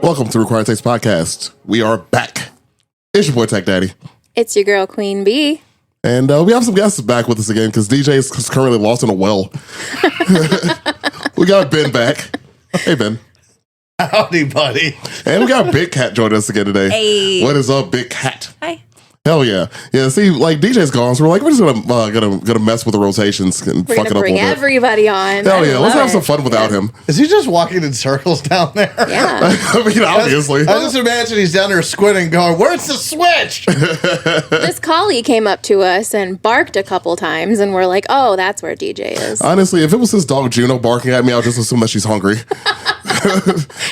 Welcome to Required Taste Podcast. We are back. It's your boy Tech Daddy. It's your girl Queen Bee. And we have some guests back with us again because DJ is currently lost in a well. We got Ben back. Hey, Ben. Howdy, buddy. And we got Big Cat joining us again today. Hey. What is up, Big Cat? Hi. Hell yeah. Yeah, see, like DJ's gone, so we're like, we're just gonna mess with the rotations and We're fuck it gonna up a bring little bit. everybody on. Hell yeah, let's love have some it. fun without him. Is he just walking in circles down there? Yeah. I mean, obviously. I just imagine he's down there squinting, going, "Where's the switch?" This collie came up to us and barked a couple times, and we're like, "Oh, that's where DJ is." Honestly, if it was his dog Juno barking at me, I would just assume that she's hungry.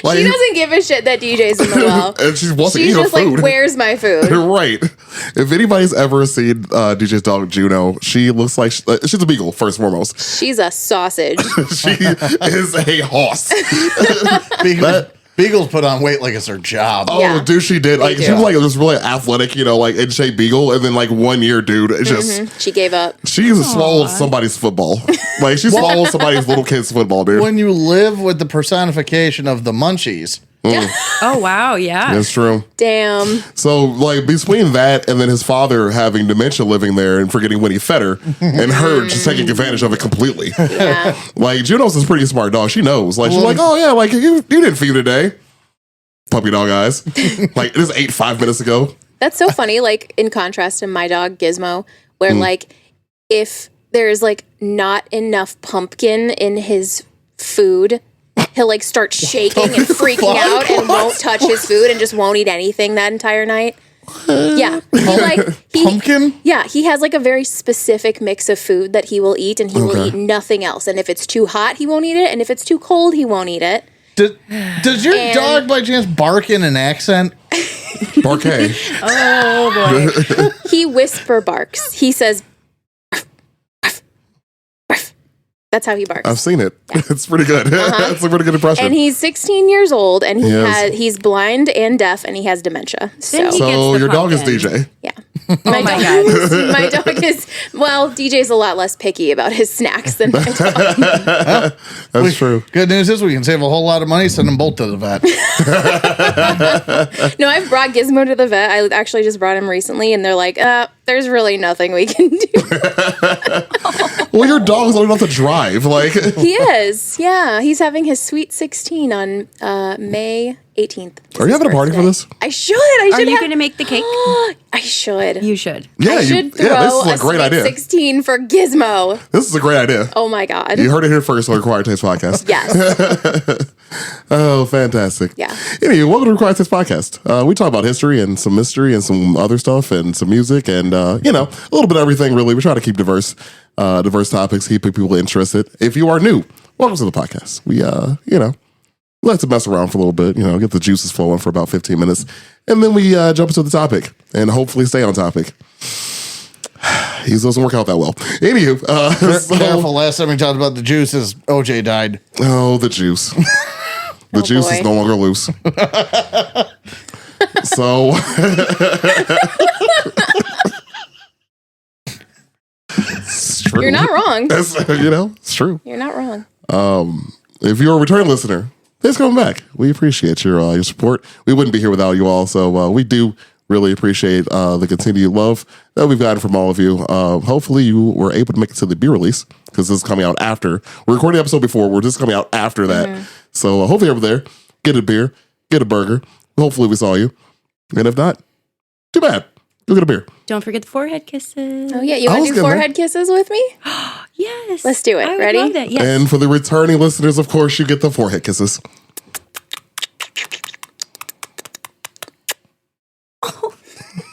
Like, She doesn't give a shit that DJ's in the well. and she wants to eat She's her just food. like, "Where's my food?" Right. If anybody's ever seen DJ's dog Juno, she looks like she's a beagle, first and foremost. She's a sausage. She is a hoss. Beagles put on weight like it's their job. Oh, Yeah. dude, she did. Like, They she was do. like this really athletic, like in shape beagle, and then like 1 year, dude, it just She gave up. she swallowed somebody's football. Like she swallowed somebody's little kid's football, dude. When you live with the personification of the munchies, Oh, wow. Yeah. That's true. Damn. So, like, between that and then his father having dementia living there and forgetting when he fed her, and her just taking advantage of it completely. Yeah. Like, Juno's a pretty smart dog. She knows. Like, she's like, oh, yeah, like, you didn't feed today. Puppy dog eyes. Like, this ate 5 minutes ago. That's so funny. Like, in contrast to my dog Gizmo, where like if there's like not enough pumpkin in his food, he'll like start shaking and freaking out and won't touch his food and just won't eat anything that entire night. Yeah. pumpkin. Yeah, he has like a very specific mix of food that he will eat, and he will eat nothing else. And if it's too hot, he won't eat it, and if it's too cold, he won't eat it. Does your dog by chance bark in an accent? Barkay. Oh, boy. He whisper barks. He says, "Ruff, ruff, ruff." That's how he barks. I've seen it. It's pretty good. It's a pretty good impression. And he's 16 years old, and Yes. he's blind and deaf, and he has dementia. So, Then he- so gets the your dog is pumpkin. DJ. yeah. Oh, my God. My dog is, well, DJ's a lot less picky about his snacks than my dog. That's true. Good news is we can save a whole lot of money. Send them both to the vet. No, I've brought Gizmo to the vet. I actually just brought him recently, and they're like, there's really nothing we can do. Well, your dog's old enough to drive. Like, He is. Yeah. He's having his sweet 16 on May 18th. are you having a party for this? I should. I Are should. you going to make the cake? I should. You should. Yeah, I should throw this is a great sweet idea. 16 for Gizmo. This is a great idea. Oh my God. You heard it here first on the Required Taste Podcast. Yes. Oh, fantastic. Yeah. Anyway, welcome to Required Taste Podcast. We talk about history and some mystery and some other stuff and some music and, a little bit of everything, really. We try to keep diverse topics, keep people interested. If you are new, welcome to the podcast. We, we like to mess around for a little bit, get the juices flowing for about 15 minutes. And then we jump into the topic and hopefully stay on topic. He doesn't work out that well. Anywho, Careful. Last time we talked about the juices, OJ died. Oh, the juice. The juice is boy. no longer loose. So it's true. You're not wrong. It's true. You're not wrong. If you're a return listener, thanks for coming back. We appreciate your support. We wouldn't be here without you all. So we do really appreciate the continued love that we've gotten from all of you. Hopefully you were able to make it to the beer release because this is coming out after. We're recording the episode before. We're just coming out after that. So hopefully over there, get a beer, get a burger. Hopefully we saw you. And if not, too bad. Go get a beer. Don't forget the forehead kisses. Oh, yeah. You I want was to do gonna- forehead kisses with me? Yes. Let's do it. I would Ready? love that. Yes. And for the returning listeners, of course, you get the forehead kisses.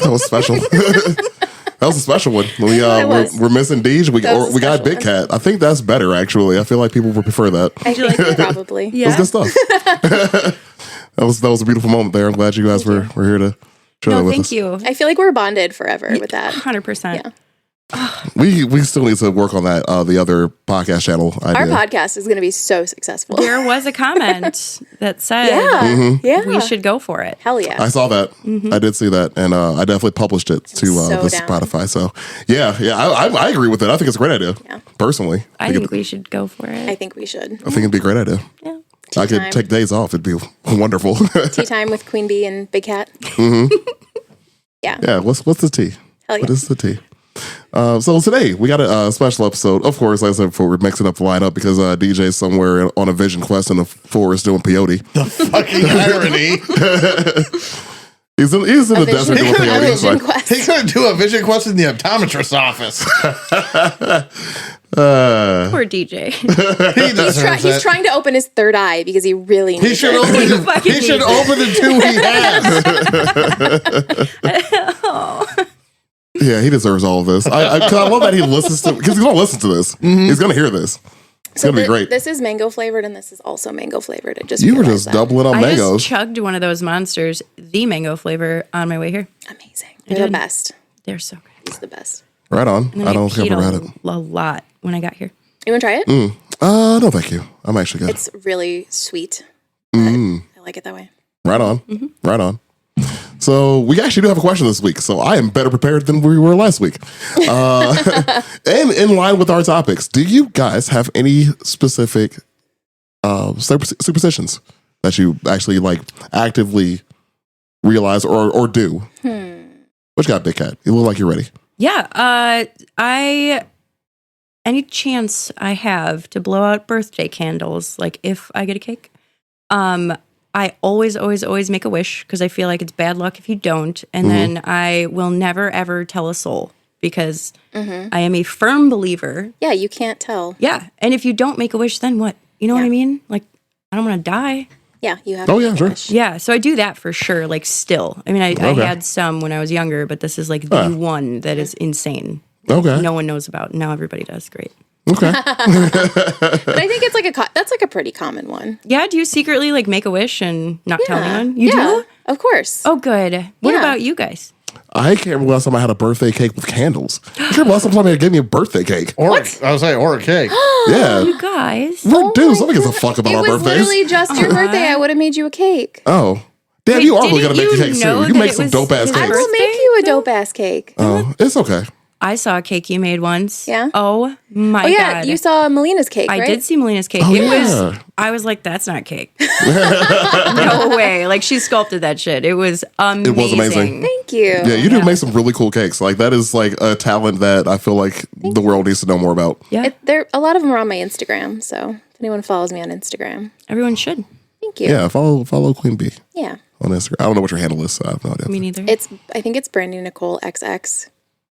That was special. That was a special one. We're missing Deej. We That was a got special Big one. Cat. I think that's better, actually. I feel like people would prefer that. I feel like probably. Yeah. That was good stuff. That was a beautiful moment there. I'm glad you guys were here to Share that No, with thank us. you. I feel like we're bonded forever with that. 100%. Yeah. We still need to work on that. The other podcast channel Our idea. podcast is going to be so successful. There was a comment that said Yeah. Yeah. we should go for it. Hell yeah. I saw that. I did see that, and I definitely published it to So the down. Spotify. So I agree with it. I think it's a great idea. Yeah. Personally, I think we should go for I it. think we should. I think it'd be a great idea. Yeah. I could time. take days off. It'd be wonderful. Tea time with Queen Bee and Big Cat. Yeah. Yeah. What's the tea? Hell yeah. What is the tea? So today we got a special episode. Of course, like I said before, we're mixing up the lineup because DJ's somewhere on a vision quest in the forest doing peyote. Fucking irony. He's in the desert doing A peyote. vision Like, quest. He could do a vision quest in the optometrist's office. Poor DJ. He deserves He's it. trying to open his third eye because he really He needs should it. open. fucking He should needs open the two he has. yeah, he deserves all of this. I love that he listens to because he's gonna listen to this. He's gonna hear this. It's gonna be great. This is mango flavored and this is also mango flavored. I just You were realized just that. doubling up I mangoes. just chugged one of those monsters, the mango flavor, on my way here. Amazing. They're the best. They're so good. He's the best. Right on. And I then don't think I've peed ever had it. a lot when I got here. You want to try it? No, thank you. I'm actually good. It's really sweet. but I like it that way. Right on. Right on. So we actually do have a question this week. So I am better prepared than we were last week. And in line with our topics, do you guys have any specific superstitions that you actually like actively realize or do? What you got, Big Cat? You look like you're ready. Yeah, any chance I have to blow out birthday candles, like if I get a cake, I always make a wish because I feel like it's bad luck if you don't. And then I will never, ever tell a soul because I am a firm believer. Yeah, you can't tell. Yeah. And if you don't make a wish, then what? You know what I mean? Like, I don't want to die. Yeah, you have Oh, to yeah, make a sure. wish. Yeah. So I do that for sure. Like, still. I mean, I had some when I was younger, but this is like the one that is insane. Okay. No one knows about. Now everybody does. Great. Okay. But I think it's like that's like a pretty common one. Yeah. Do you secretly like make a wish and not tell anyone? You yeah, do? of course. Oh, good. What Yeah. about you guys? I can't remember last time I had a birthday cake with candles. I can't remember last time somebody gave me a birthday cake. Or I was saying, or a cake. Yeah. You guys. We're dudes. Somebody gives a fuck about It our was birthdays. literally just your birthday. I would have made you a cake. Oh. Damn, Wait, you are really didn't going to make you the cake know too. You that make it some was dope ass his I cakes. will birthday? make you a dope ass cake. Oh, it's okay. I saw a cake you made once. Yeah? Oh my Oh yeah, god. you saw Melina's cake, I right? did see Melina's cake. Oh, It yeah. was. I was like, "That's not cake." No way! Like she sculpted that shit. It was amazing. It was amazing. Thank you. Yeah, you do make some really cool cakes. Like that is like a talent that I feel like the world needs to know more about. Yeah, A lot of them are on my Instagram, so if anyone follows me on Instagram, everyone should. thank you. Yeah, follow Queen Bee Yeah. on Instagram. I don't know what your handle is, so I have no idea. Me neither. I think it's Brandy Nicole XX,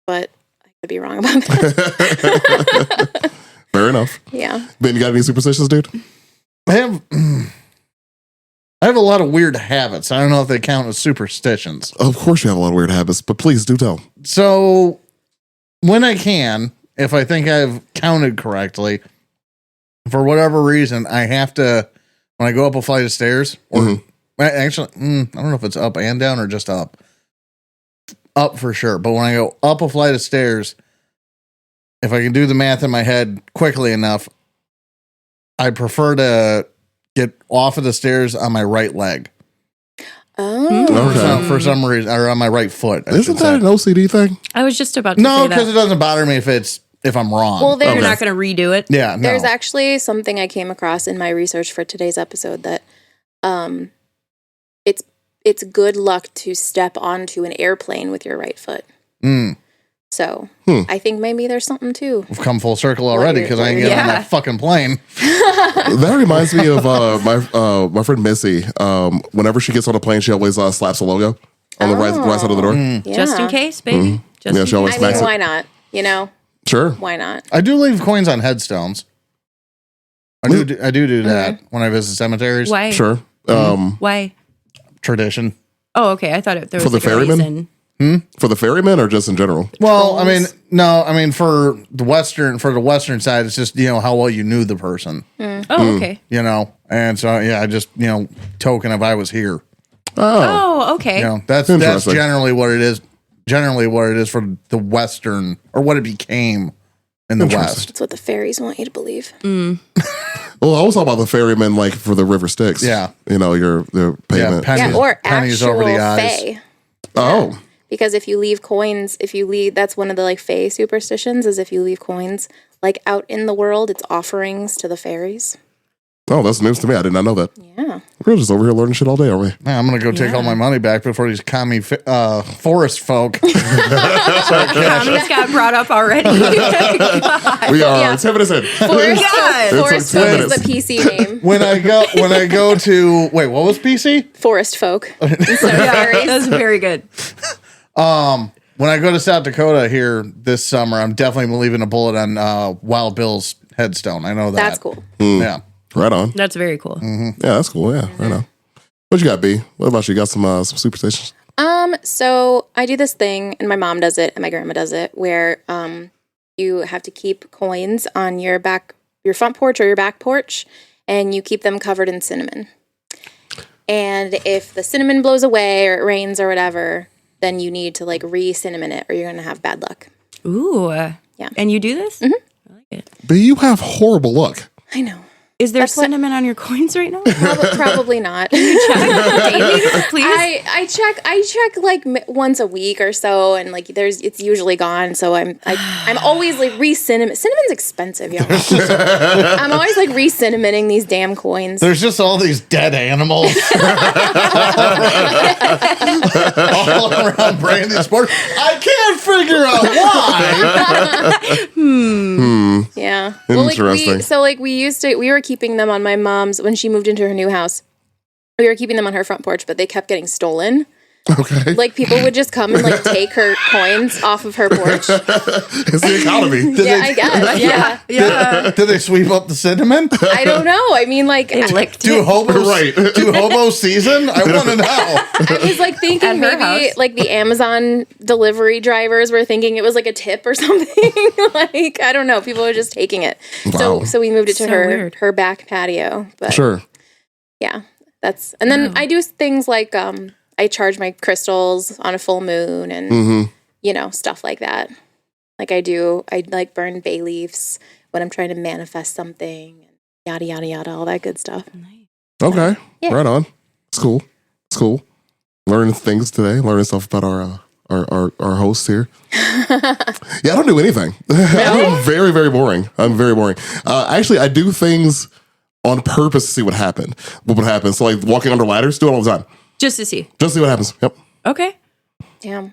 but I could be wrong about that. Fair enough. Yeah. Ben, you got any superstitions, dude? I have a lot of weird habits. I don't know if they count as superstitions. Of course you have a lot of weird habits, but please do tell. So when I can, if I think I've counted correctly, for whatever reason, I have to, when I go up a flight of stairs, or actually, I don't know if it's up and down or just up. Up for sure. But when I go up a flight of stairs, if I can do the math in my head quickly enough, I prefer to get off of the stairs on my right leg. Oh. Okay. For some reason, or on my right foot. I Isn't should that say. an OCD thing? I was just about to No, say because it that. doesn't bother me if I'm wrong. Well, You're there's not going to redo it. yeah, no. there's actually something I came across in my research for today's episode that it's good luck to step onto an airplane with your right foot. So I think maybe there's something too. We've come full circle already because I ain't getting on Yeah. that fucking plane. That reminds me of my friend Missy. Whenever she gets on a plane, she always slaps a logo on the right side of the door. Yeah. Just in case, baby. Just Yeah, in she always I smacks mean, it. why not? You know, Sure. why not? I do leave coins on headstones. I do that when I visit cemeteries. Why? Sure. Why? Tradition. Oh, okay. I thought there was For the like a ferryman? reason. For the ferryman or just in general? Well, I mean, no, I mean for the western side, it's just how well you knew the person, Oh, okay. and so I just token of I was here. Oh, okay. You know, that's Interesting. generally what it is. Generally, what it is for the Western, or what it became in the West. That's what the fairies want you to believe. Well, I was talking about the ferrymen, like for the River Styx. Yeah. You know, your payment. pennies, Or pennies actual over the eyes. fae. Oh. Because if you leave coins, that's one of the like fae superstitions, is if you leave coins like out in the world, it's offerings to the fairies. Oh, that's news to me. I did not know that. Yeah. We're just over here learning shit all day, aren't we? Man, I'm gonna go take all my money back before these commie forest folk. Commies got brought up already. We are 10 minutes in. Forest, God. Forest like 10 folk minutes. is the PC name. when I go to wait, what was PC? Forest folk instead of fairies. That's very good. When I go to South Dakota here this summer, I'm definitely leaving a bullet on Wild Bill's headstone. I know that. That's cool. Yeah. Right on. That's very cool. Yeah, that's cool. Yeah, right on. What you got, B? What about you? Got some superstitions? So I do this thing, and my mom does it, and my grandma does it, where you have to keep coins on your front porch or your back porch, and you keep them covered in cinnamon. And if the cinnamon blows away or it rains or whatever, then you need to like re-cinnamon it, or you're gonna have bad luck. Ooh. Yeah. And you do this? Mm-hmm. I like it. B, you have horrible luck. I know. Is there That's what- cinnamon on your coins right now? Probably not. Daily, please. I check like once a week or so, and like it's usually gone. So I'm always like re-cinnamon. Cinnamon's expensive, y'all. I'm always like re-cinnamoning these damn coins. There's just all these dead animals all around Brandy's board. I can't figure out why. Yeah. Interesting. We were keeping them on my mom's when she moved into her new house. We were keeping them on her front porch, but they kept getting stolen. Okay. Like people would just come and like take her coins off of her porch. It's the economy. I guess. Yeah. Yeah. Did they sweep up the cinnamon? I don't know. I mean, like They licked Do it. hobos Right. do hobos season? I want to know. I was like thinking At her maybe house. like the Amazon delivery drivers were thinking it was like a tip or something. Like I don't know. People were just taking it. Wow. So we moved it to So her weird. her back patio. But Sure. yeah, and then I do things like I charge my crystals on a full moon and stuff like that. Like I like burn bay leaves when I'm trying to manifest something and yada yada yada, all that good stuff. Okay. Yeah. Right on. It's cool. It's cool. Learning things today. Learning stuff about our hosts here. Yeah, I don't do anything. I'm very, very boring. I'm very boring. Actually, I do things on purpose to see what happened. What would happen? So, like walking under ladders, do it all the time. Just to see. Just see what happens. Yep. Okay. Damn.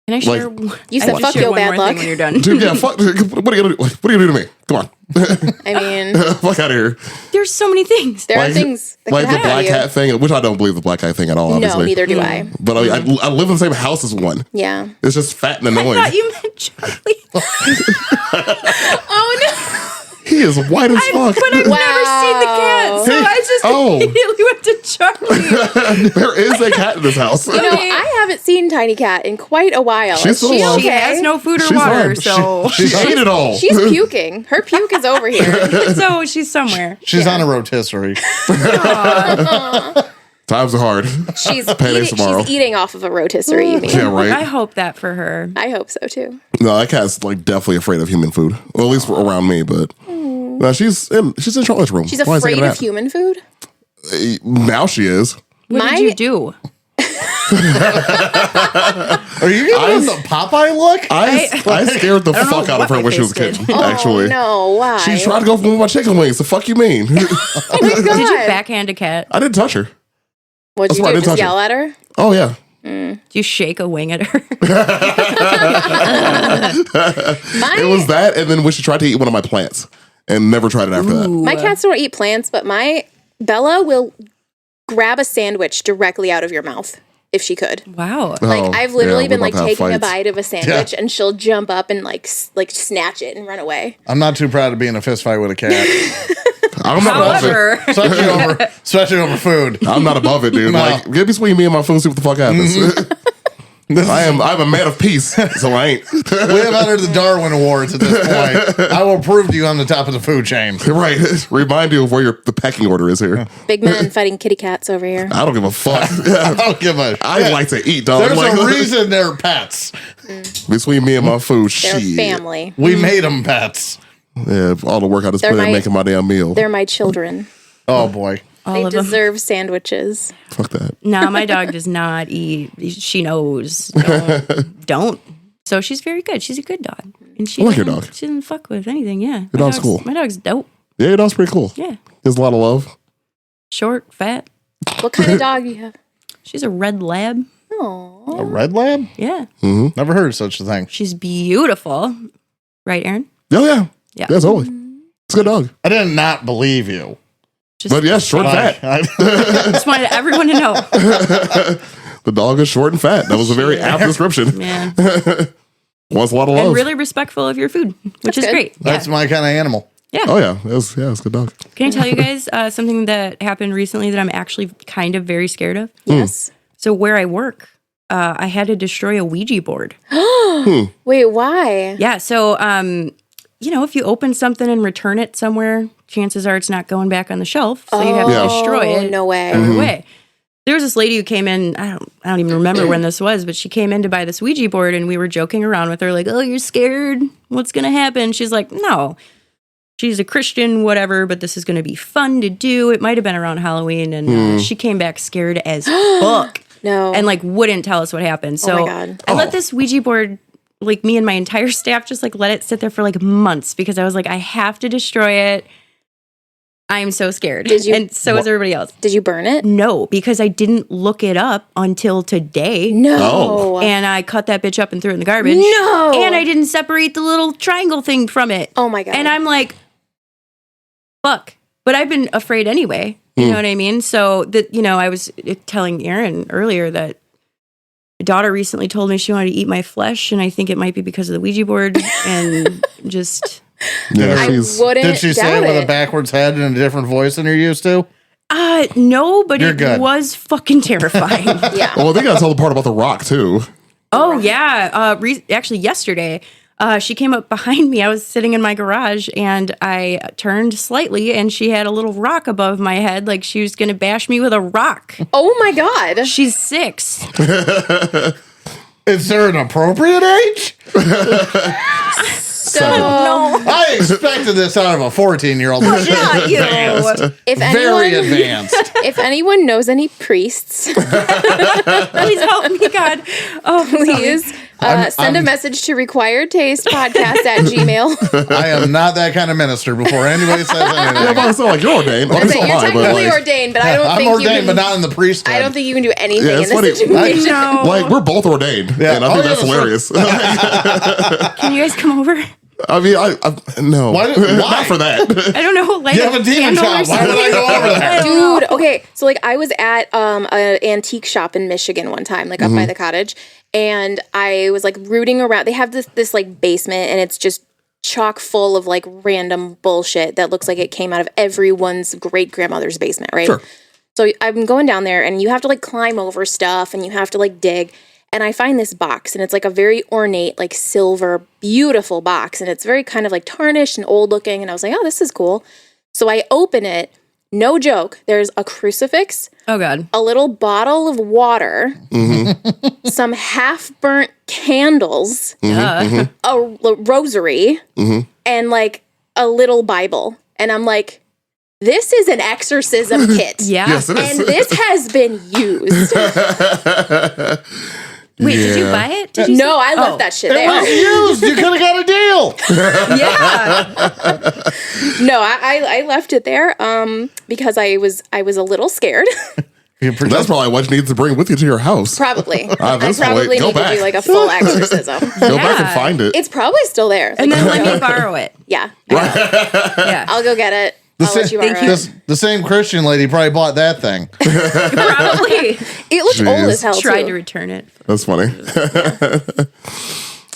Can I share? You I said can fuck share your one bad more luck. thing when you're done. Dude, yeah. Fuck. What are you gonna do? What are you gonna do to me? Come on. I mean, Fuck out of here. There's so many things. there are things that like can the happen black to you. cat thing, which I don't believe the black cat thing at all. Obviously. No, neither do I. But I live in the same house as one. Yeah. It's just fat and I annoying. thought you meant Charlie. Oh no. He is white as fuck. But I've never seen the cat, so I just Oh. immediately went to Charlie. There is a cat in this house. You know, I haven't seen Tiny Cat in quite a while. She's Is she still alive. She has no food or She's water, fine. so She ate it all. She's puking. Her puke is over here. so she's somewhere. She's on a rotisserie. Times are hard. She's Payday tomorrow. she's eating off of a rotisserie, you mean? Yeah, right. I hope that for her. I hope so too. No, that cat's like definitely afraid of human food. Well, at least around me. But no, she's in Charlotte's room. She's Why is afraid taking a of nap? human food. Now she is. What My- did you do? Are you giving him the Popeye look? I scared the I don't know fuck out of her what when I she was a tasted. kid. Oh Actually, no, why? she tried to go for my chicken wings. The fuck you mean? Oh my God. Did you backhand a cat? I didn't touch her. What'd That's you why I do? didn't Just touch yell at her? Oh yeah. Did you shake a wing at her? It was that, and then when she tried to eat one of my plants, and never tried it after that. My cats don't eat plants, but my Bella will grab a sandwich directly out of your mouth if she could. Wow. Oh, Like I've literally yeah, been we're like about to have taking a fights. bite of a sandwich and she'll jump up and like snatch it and run away. I'm not too proud of being in a fist fight with a cat, I'm not above it. However, especially over food. I'm not above it, dude. No. Like, get between me and my food, see what the fuck happens. I'm a man of peace, so I ain't. We have entered the Darwin Awards at this point. I will prove to you I'm the top of the food chain. Right. Remind you of where the pecking order is here. Big men fighting kitty cats over here. I don't give a fuck. I don't give a I like to eat, dog. There's like, a reason they're pets. Between me and my food, They're shit. family. We made them pets. Yeah, all the work I just They're put in my- making my damn meal. They're my children. Oh, boy. All They of them. deserve sandwiches. Fuck that. No, my dog does not eat. She knows. Don't. So she's very good. She's a good dog. And she I like your doesn't- dog. She doesn't fuck with anything. Yeah. Your dog's cool. My dog's dope. Yeah, your dog's pretty cool. Yeah. There's a lot of love. Short, fat. What kind of dog do you have? She's a red lab. Oh, A red lab? Yeah. Never heard of such a thing. She's beautiful. Right, Aaron? Oh, yeah. Yeah. Yeah, totally. It's a good dog. I did not believe you. Just, But yeah, short and fat. just wanted everyone to know. The dog is short and fat. That was a very apt description. Man. Wants a lot of love. And really respectful of your food, which That's is good. great. That's my kind of animal. Yeah. Oh, yeah. It's a good dog. Can I tell you guys something that happened recently that I'm actually kind of very scared of? yes. So where I work, I had to destroy a Ouija board. Wait, why? Yeah. So, if you open something and return it somewhere, chances are it's not going back on the shelf. So you have Yeah. to destroy it. No way. Every way. There was this lady who came in. I don't even remember when this was, but she came in to buy this Ouija board, and we were joking around with her, like, "Oh, you're scared? What's gonna happen?" She's like, "No." She's a Christian, whatever, but this is going to be fun to do. It might have been around Halloween, and she came back scared as fuck. No. And like wouldn't tell us what happened. So my God. I let this Ouija board, like me and my entire staff, just like let it sit there for like months because I was like, I have to destroy it. I'm so scared. Did you- And so is everybody else. Did you burn it? No, because I didn't look it up until today. No. Oh. And I cut that bitch up and threw it in the garbage. No. And I didn't separate the little triangle thing from it. Oh my God. And I'm like, fuck. But I've been afraid anyway. You know what I mean? So that, I was telling Aaron earlier that my daughter recently told me she wanted to eat my flesh, and I think it might be because of the Ouija board and just Yeah, I she's. wouldn't Did she say doubt it with it. a backwards head and a different voice than you're used to? no, but You're it good. was fucking terrifying. Yeah. Well, they got to tell the part about the rock, too. Oh yeah. Actually yesterday, she came up behind me. I was sitting in my garage and I turned slightly and she had a little rock above my head, like she was gonna bash me with a rock. Oh my God. She's 6. Is there an appropriate age? So I expected this out of a 14-year-old. Not you. if Very anyone, advanced. if anyone knows any priests, Please help me, God. Oh, please send a message to requiredtastepodcast@gmail. I am not that kind of minister before anybody says Yeah, anything. but it's not like you're ordained. Well, You're so am I, but technically like, ordained, but I don't I'm think you ordained, can. but not in the priesthood. I don't think you can do anything Yeah, in it's this funny. situation. No. like, we're both ordained. Yeah. And I Oh, think yeah, that's that's hilarious. Can you guys come over? I mean, I no. Why? Not for that. I don't know. Like You have a demon shop. Why would I go over there? Dude, okay. So like I was at an antique shop in Michigan one time, like up by the cottage, and I was like rooting around. They have this like basement, and it's just chock full of like random bullshit that looks like it came out of everyone's great grandmother's basement, right? Sure. So I'm going down there, and you have to like climb over stuff, and you have to like dig. And I find this box, and it's like a very ornate, like silver, beautiful box. And it's very kind of like tarnished and old looking. And I was like, oh, this is cool. So I open it. No joke. There's a crucifix, Oh God. a little bottle of water, some half burnt candles, a rosary, and like a little Bible. And I'm like, this is an exorcism kit. Yeah. Yes, it is. And this has been used. Wait, did you Yeah. buy it? Did you No, I left that shit It was there. used. You could have got a deal. Yeah. No, I left it there because I was a little scared. That's probably what you need to bring with you to your house. Probably. At I this probably point, go need to back. do like a full exorcism. Go back and Yeah. find it. It's probably still there. And then let me borrow it. Yeah. Yeah. I'll go get it. I'll let you borrow it. The same Christian lady probably bought that thing. Probably It looked old as hell tried to too. return it. That's funny.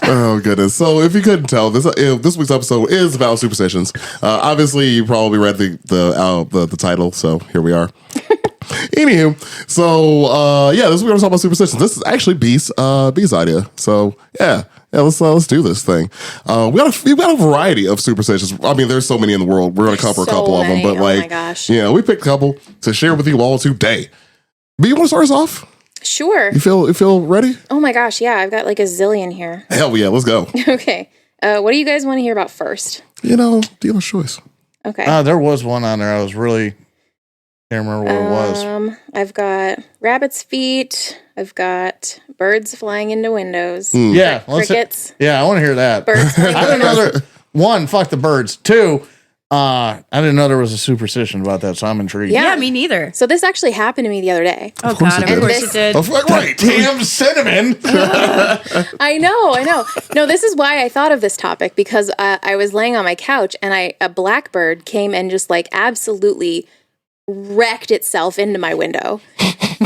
Oh goodness! So if you couldn't tell, this week's episode is about superstitions. Obviously, you probably read the title, so here we are. Anywho, so yeah, this we're gonna talk about superstitions. This is actually B's idea. So yeah, let's do this thing. We've got a variety of superstitions. I mean, there's so many in the world. We're gonna cover a couple of them, but Oh like, my gosh. yeah, we picked a couple to share with you all today. B, you want to start us off? Sure. You feel ready? Oh my gosh, yeah, I've got like a zillion here. Hell yeah, let's go. Okay. What do you guys want to hear about first? Dealer's choice. Okay. There was one on there. I was really can't remember what it was. I've got rabbit's feet. I've got birds flying into windows. Yeah, Crickets. I want to hear that. Birds flying I into didn't know windows. one, fuck the birds. Two, I didn't know there was a superstition about that, so I'm intrigued. Yeah. Yeah, me neither. So this actually happened to me the other day. Oh course God, it of did. course it did. Right. Damn cinnamon. I know. No, this is why I thought of this topic, because I was laying on my couch and a blackbird came and just like absolutely wrecked itself into my window.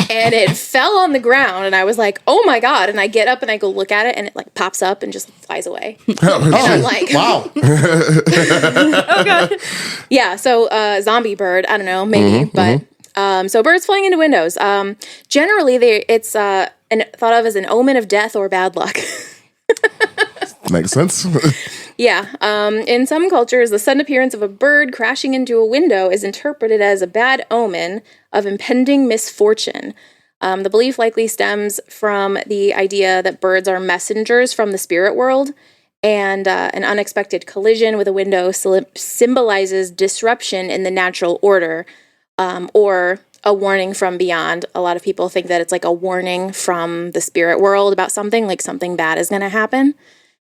And it fell on the ground and I was like, oh my God. And I get up and I go look at it and it like pops up and just flies away. And I'm like, Wow. Oh God. yeah. So zombie bird, I don't know, maybe. So birds flying into windows. Generally, it's thought of as an omen of death or bad luck. Makes sense. Yeah. In some cultures, the sudden appearance of a bird crashing into a window is interpreted as a bad omen of impending misfortune. The belief likely stems from the idea that birds are messengers from the spirit world, and an unexpected collision with a window symbolizes disruption in the natural order, or a warning from beyond. A lot of people think that it's like a warning from the spirit world about something, like something bad is going to happen.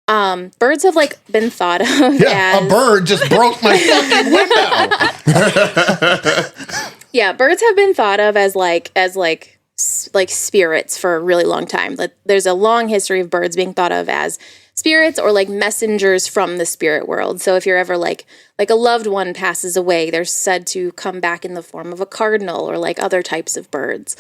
Birds have like been thought of Yeah, as a bird just broke my fucking window. yeah, birds have been thought of as spirits for a really long time. Like, there's a long history of birds being thought of as spirits or like messengers from the spirit world. So if you're ever like a loved one passes away, they're said to come back in the form of a cardinal or like other types of birds.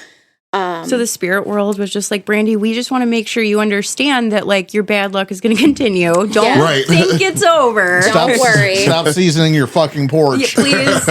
So the spirit world was just like, Brandy, we just want to make sure you understand that like your bad luck is going to continue. Don't Yeah. Right. think it's over. Don't worry. Stop seasoning your fucking porch. Yeah, please.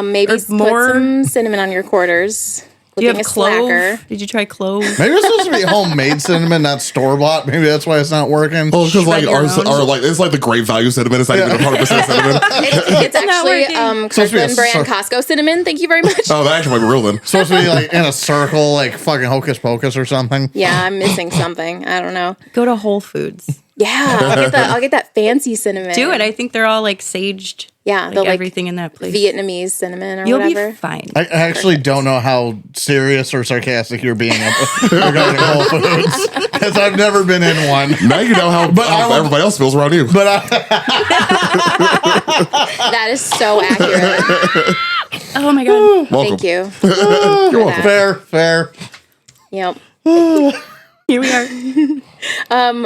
Maybe Or put more. some cinnamon on your quarters. Do you Looking have a clove? slacker. Did you try clove? Maybe it's supposed to be homemade cinnamon, not store bought. Maybe that's why it's not working. Well, because like Shred your our own. like it's like the great value cinnamon. It's not even 100% cinnamon. It's not actually working. Supposed to be a Kirkland brand Costco cinnamon. Thank you very much. Oh, that actually might be real then. Supposed to be like in a circle, like fucking hocus pocus or something. Yeah, I'm missing something. I don't know. Go to Whole Foods. Yeah, I'll get that fancy cinnamon. Do it. I think they're all like saged. Yeah, Like they'll like everything in that place. Vietnamese cinnamon or You'll whatever. be fine. I actually don't know how serious or sarcastic you're being regarding Whole Foods because I've never been in one. Now you know how everybody else feels around you. But That is so accurate. Oh my God. Welcome. Thank you. You're welcome. fair. Yep. Here we are.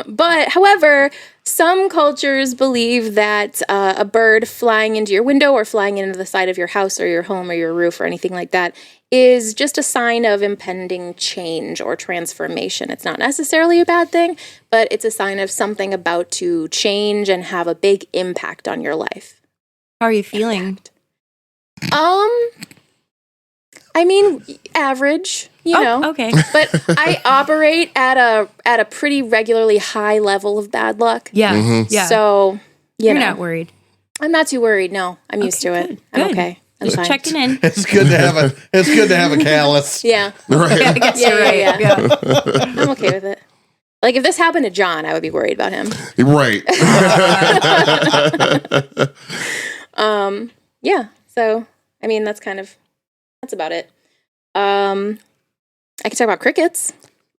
But however, some cultures believe that a bird flying into your window or flying into the side of your house or your home or your roof or anything like that is just a sign of impending change or transformation. It's not necessarily a bad thing, but it's a sign of something about to change and have a big impact on your life. How are you feeling? I mean, average, you know. Okay. But I operate at a pretty regularly high level of bad luck. Yeah. Yeah. So, you're know, not worried. I'm not too worried. No, I'm used to it. Good. I'm Good. okay. I'm Just fine. checking in. It's good to have a callus. Yeah. Right. I guess Yeah, you're right. yeah, Yeah. I'm okay with it. Like if this happened to John, I would be worried about him. Right. Yeah. So, I mean, that's about it. I can talk about crickets.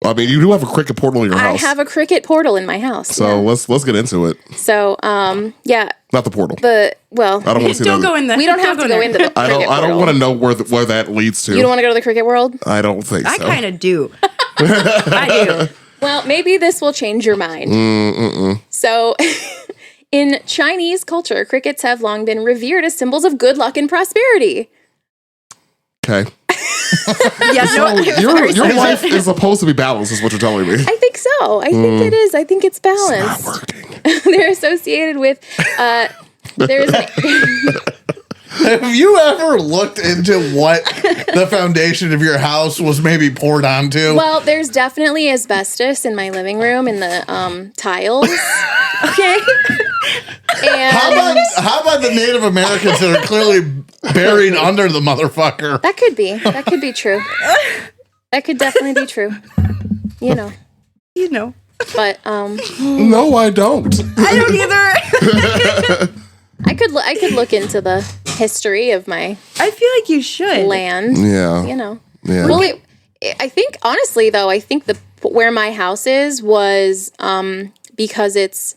I mean, you do have a cricket portal in your house. I have a cricket portal in my house. So let's get into it. So, yeah, Not the portal. I I don't want to see Don't that. go in there. we don't have to go into the cricket I don't portal. want to know where that leads to. You don't want to go to the cricket world? I don't think I so. kind of do. I do. Well, maybe this will change your mind. So, in Chinese culture, crickets have long been revered as symbols of good luck and prosperity. Okay. Yes. So No, your life is supposed to be balanced, is what you're telling me. I think so. I think it is. I think it's Not balanced. working. They're associated with there's Have you ever looked into what the foundation of your house was maybe poured onto? Well, there's definitely asbestos in my living room in the tiles. Okay. And How about the Native Americans that are clearly buried under the motherfucker? that could be true. That could definitely be true. You know. But No, I don't. I don't either. I could look into the history of my I feel like you should. land. Yeah. You know. Yeah. Well, I think honestly though, I think where my house is was because it's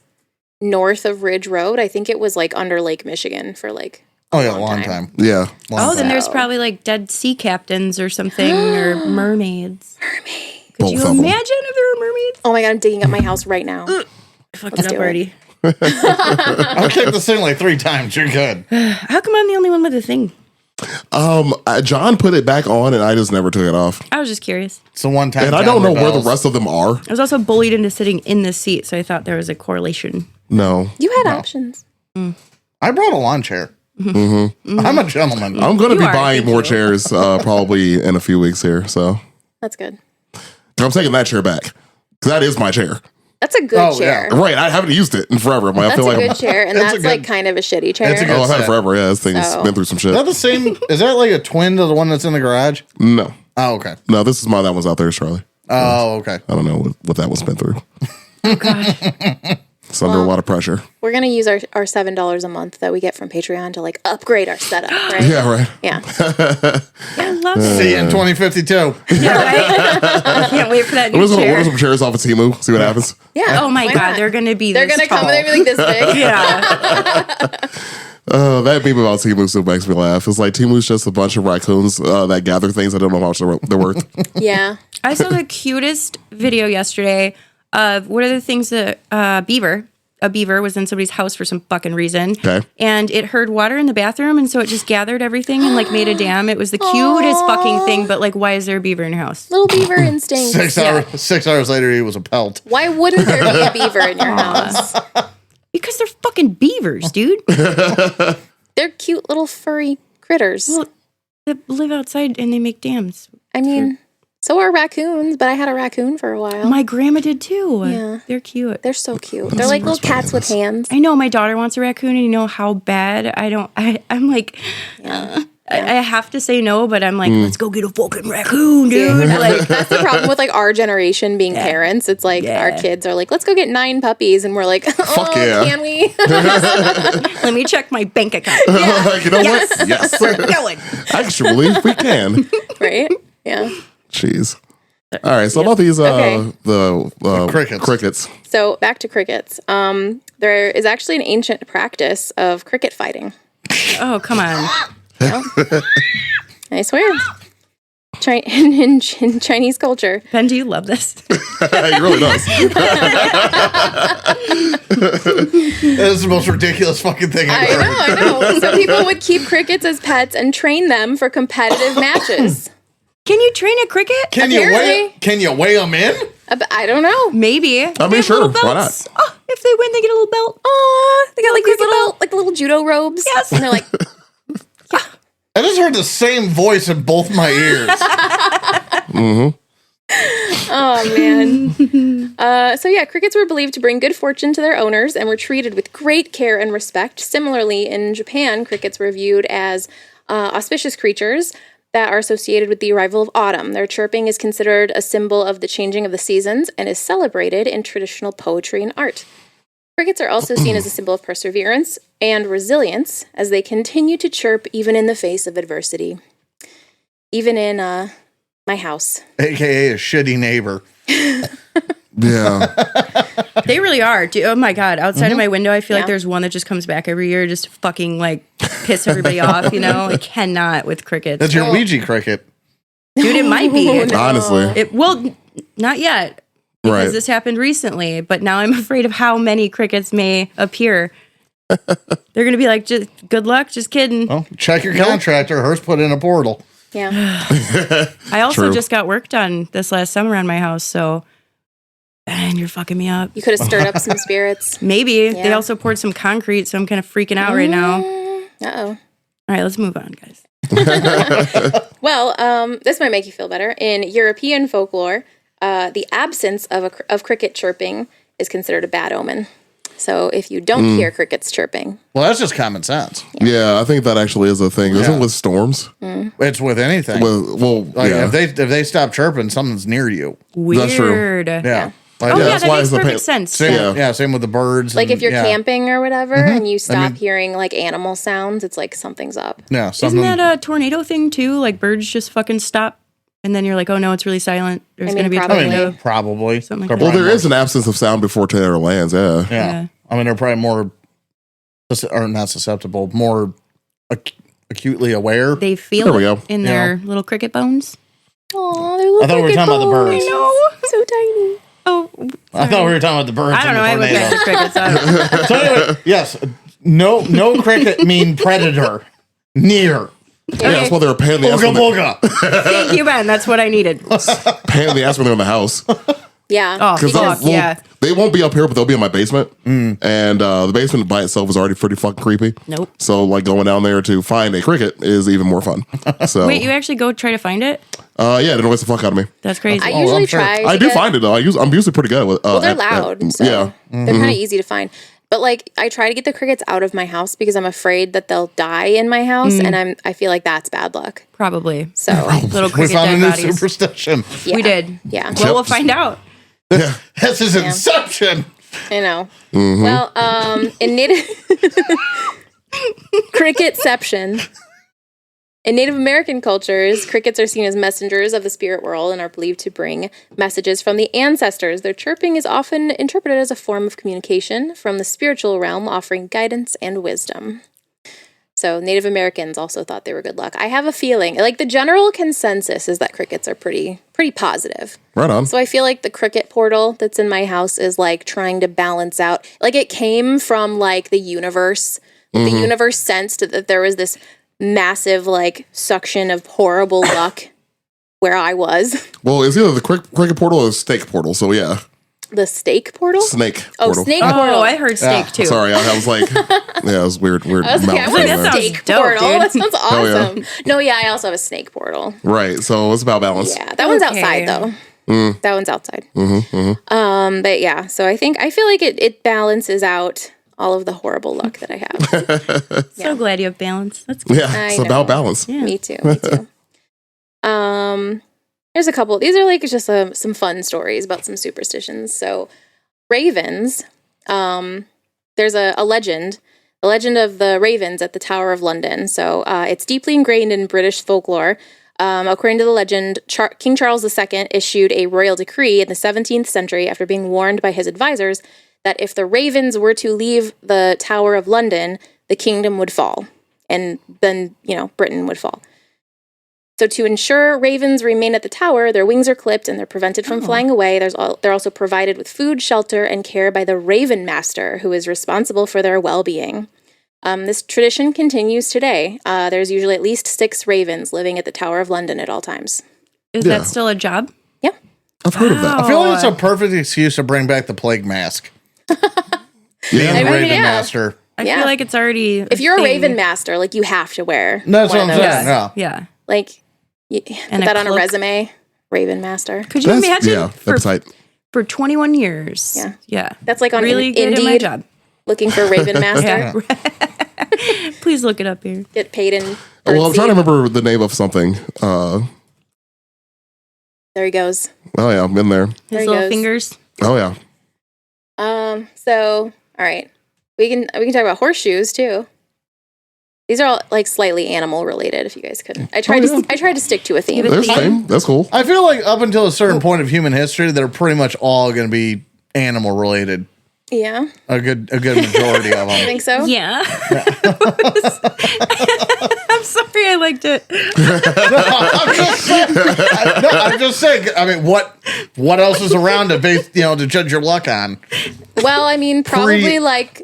north of Ridge Road. I think it was like under Lake Michigan for like Oh yeah, a long time. Yeah. Oh, then there's probably like dead sea captains or something or mermaids. Could Both you of 'em. imagine if there were mermaids? Oh my god, I'm digging up my house right now. I fucked Let's it up do it. already. I've kicked this thing like 3 times. You're good. How come I'm the only one with a thing? John put it back on, and I just never took it off. I was just curious. It's the one time. And I don't know where the rest of them are. I was also bullied into sitting in this seat, so I thought there was a correlation. No. You had options. I brought a lawn chair. Mm-hmm. I'm a gentleman. I'm going to You be are, buying thank more you. chairs probably in a few weeks here. So That's good. I'm taking that chair back because that is my chair. That's a good Oh, chair. yeah. Right. I haven't used it in forever. I That's feel a like good chair, and It's a that's good- like kind of a shitty chair. It's a good- I've had it set. forever. Yeah, this thing's So- been through some shit. Is that the same? Is that like a twin to the one that's in the garage? No. Oh, okay. No, this is that one's out there, Charlie. Oh, okay. I don't know what that one's been through. It's under a lot of pressure. We're gonna use our $7 a month that we get from Patreon to like upgrade our setup, right? Yeah, right. Yeah. I love it. See you in 2052. Yeah, right? I can't wait for that new Order chair. some chairs off of Temu. See what happens. Yeah. Oh my Why god, not? they're gonna be. They're this gonna come tall. and they're gonna be like this big. Yeah. That meme about Temu still makes me laugh. It's like Temu's just a bunch of raccoons that gather things. I don't know how much they're worth. Yeah. I saw the cutest video yesterday of what are the things that a beaver was in somebody's house for some fucking reason. Okay. And it heard water in the bathroom, and so it just gathered everything and like made a dam. It was the cutest fucking thing, but like, why is there a beaver in your house? Little beaver instincts. 6 hours later, he was a pelt. Why wouldn't there be a beaver in your house? Because they're fucking beavers, dude. They're cute little furry critters. Well, they live outside and they make dams. I mean, so are raccoons, but I had a raccoon for a while. My grandma did too. Yeah. They're cute. They're so cute. They're like little cats with hands. I know my daughter wants a raccoon, and you know how bad I'm like, I have to say no, but I'm like, let's go get a fucking raccoon, dude. Like, That's the problem with like our generation being parents. It's like our kids are like, let's go get 9 puppies, and we're like, yeah. can we? let me check my bank account. You know what? Yes. We're going. Actually, we can. Right? Yeah. Jeez. All right. So about these Okay. the Crickets. crickets. So back to crickets. There is actually an ancient practice of cricket fighting. Oh, come on. I swear. In Chinese culture. Ben, do you love this? He really does. That is the most ridiculous fucking thing I've ever heard. I know. So people would keep crickets as pets and train them for competitive matches. Can you train a cricket? Can you Apparently. weigh them in? I don't know. Maybe. I mean, They have sure. little Why belts. not? Oh, if they win, they get a little belt. Oh, they got like these cricket little judo robes. Yes. And they're like, I just heard the same voice in both my ears. oh man. So yeah, crickets were believed to bring good fortune to their owners and were treated with great care and respect. Similarly, in Japan, crickets were viewed as auspicious creatures that are associated with the arrival of autumn. Their chirping is considered a symbol of the changing of the seasons and is celebrated in traditional poetry and art. Crickets are also seen as a symbol of perseverance and resilience as they continue to chirp even in the face of adversity. Even in my house. AKA a shitty neighbor. Yeah. They really are. Oh my God. Outside of my window, I feel like there's one that just comes back every year just to fucking like piss everybody off, you know? I cannot with crickets. That's your Ouija cricket. Dude, it might be. Honestly. Not yet. Because Right. this happened recently, but now I'm afraid of how many crickets may appear. They're going to be like, just good luck, just kidding. Well, check your contractor. Hers put in a portal. Yeah. I also True. just got work done this last summer on my house, so and you're fucking me up. You could have stirred up some spirits. Maybe. They Yeah. also poured some concrete, so I'm kind of freaking out right now. Uh-oh. All right, let's move on, guys. Well, this might make you feel better. In European folklore, the absence of cricket chirping is considered a bad omen. So if you don't hear crickets chirping, Well, that's just common sense. Yeah, I think that actually is a thing. Isn't it with storms? It's with anything. Like yeah. if they stop chirping, something's near you. Weird. That's true. Yeah. Oh, Like, yeah, that's that why makes it's the perfect sense. Same, Yeah. same with the birds. like and- if you're yeah. camping or whatever and you stop hearing like animal sounds, it's like something's up. Yeah, Isn't something. that a tornado thing, too? Like, birds just fucking stop, and then you're like, oh, no, it's really silent. There's I going to mean, be a probably. tornado. Probably. Something like They're that. Well, there probably is an absence of sound before tornado lands. Yeah. Yeah. I mean, they're probably more, or not susceptible, more acutely aware. They feel There we it go. in their little cricket bones. Oh, they're little I thought we were talking about the birds. I know. So tiny. Oh, I thought we were talking about the birds. I don't and know. the I look tornado. at the crickets. I don't know. So anyway, yes, no cricket mean predator near. Yeah, that's why they're a pain in the ass. Booga booga. Thank you, Ben. That's what I needed. Pain in the ass when they're in the house. Yeah. Oh, fuck, yeah. They won't be up here, but they'll be in my basement. And the basement by itself is already pretty fucking creepy. Nope. So like going down there to find a cricket is even more fun. So Wait, you actually go try to find it? yeah, they annoys the fuck out of me. That's crazy. I usually I'm sure. try. to I do get- find it though. I'm usually pretty good with. Well, they're loud. So yeah. they're kind of easy to find. But like, I try to get the crickets out of my house because I'm afraid that they'll die in my house, and I feel like that's bad luck. Probably. So Little We cricket found a dead new bodies. superstition. yeah. We did. Yeah. Well, we'll find out. This is inception. I know. Well, in Native cricketception. In Native American cultures, crickets are seen as messengers of the spirit world and are believed to bring messages from the ancestors. Their chirping is often interpreted as a form of communication from the spiritual realm, offering guidance and wisdom. So Native Americans also thought they were good luck. I have a feeling, like the general consensus is that crickets are pretty positive. Right on. So I feel like the cricket portal that's in my house is like trying to balance out. Like it came from like the universe. The universe sensed that there was this massive like suction of horrible luck where I was. Well, it's either the cricket portal or the snake portal. So yeah, The steak portal? snake Oh, portal. snake portal. Oh, I heard steak, too. Sorry, I was like, yeah, it was weird. I was like, I mouth want thing a there. steak Sounds dope, portal. dude. That sounds Oh, yeah. awesome. No, yeah, I also have a snake portal. Right. So it's about balance. Yeah, that one's Okay. outside though. That one's outside. But yeah, so I feel like it balances out all of the horrible luck that I have. So glad you have balance. That's good. Yeah, I it's know. about balance. Yeah. Me too. Me too. There's a couple. These are like just some fun stories about some superstitions. So, ravens. There's a legend. The legend of the ravens at the Tower of London. So it's deeply ingrained in British folklore. According to the legend, King Charles II issued a royal decree in the 17th century after being warned by his advisors that if the ravens were to leave the Tower of London, the kingdom would fall. And then, Britain would fall. So to ensure ravens remain at the tower, their wings are clipped and they're prevented from flying away. They're also provided with food, shelter, and care by the Raven Master, who is responsible for their well-being. This tradition continues today. There's usually at least 6 ravens living at the Tower of London at all times. Is Yeah. that still a job? Yeah. I've heard of that. I feel like it's a perfect excuse to bring back the plague mask. Being the I mean, Raven yeah. Master. I Yeah. feel like it's already. If you're a Raven Master, like, you have to wear That's one what of I'm those. saying. Yeah. Yeah. Like, put And a that on a cloak. resume. Raven Master. Could you imagine yeah, for, that's tight. for 21 years? Yeah. Yeah. That's like on really good Indeed. at my job. Looking for Raven Master. Yeah. Please look it up here. Get paid in. Well, I'm birdseed. trying to remember the name of something. There he goes. Oh yeah, I'm in there. There His he little goes. fingers. Oh yeah. So, all right. We can talk about horseshoes too. These are all like slightly animal related. If you guys could, I tried to stick to a theme. There's fame. That's cool. I feel like up until a certain point of human history, they're pretty much all going to be animal related. Yeah, A good majority of I them. think so. Yeah. I'm sorry, I liked it. I'm just saying. I mean, what else is around to base, to judge your luck on? Well, I mean, probably like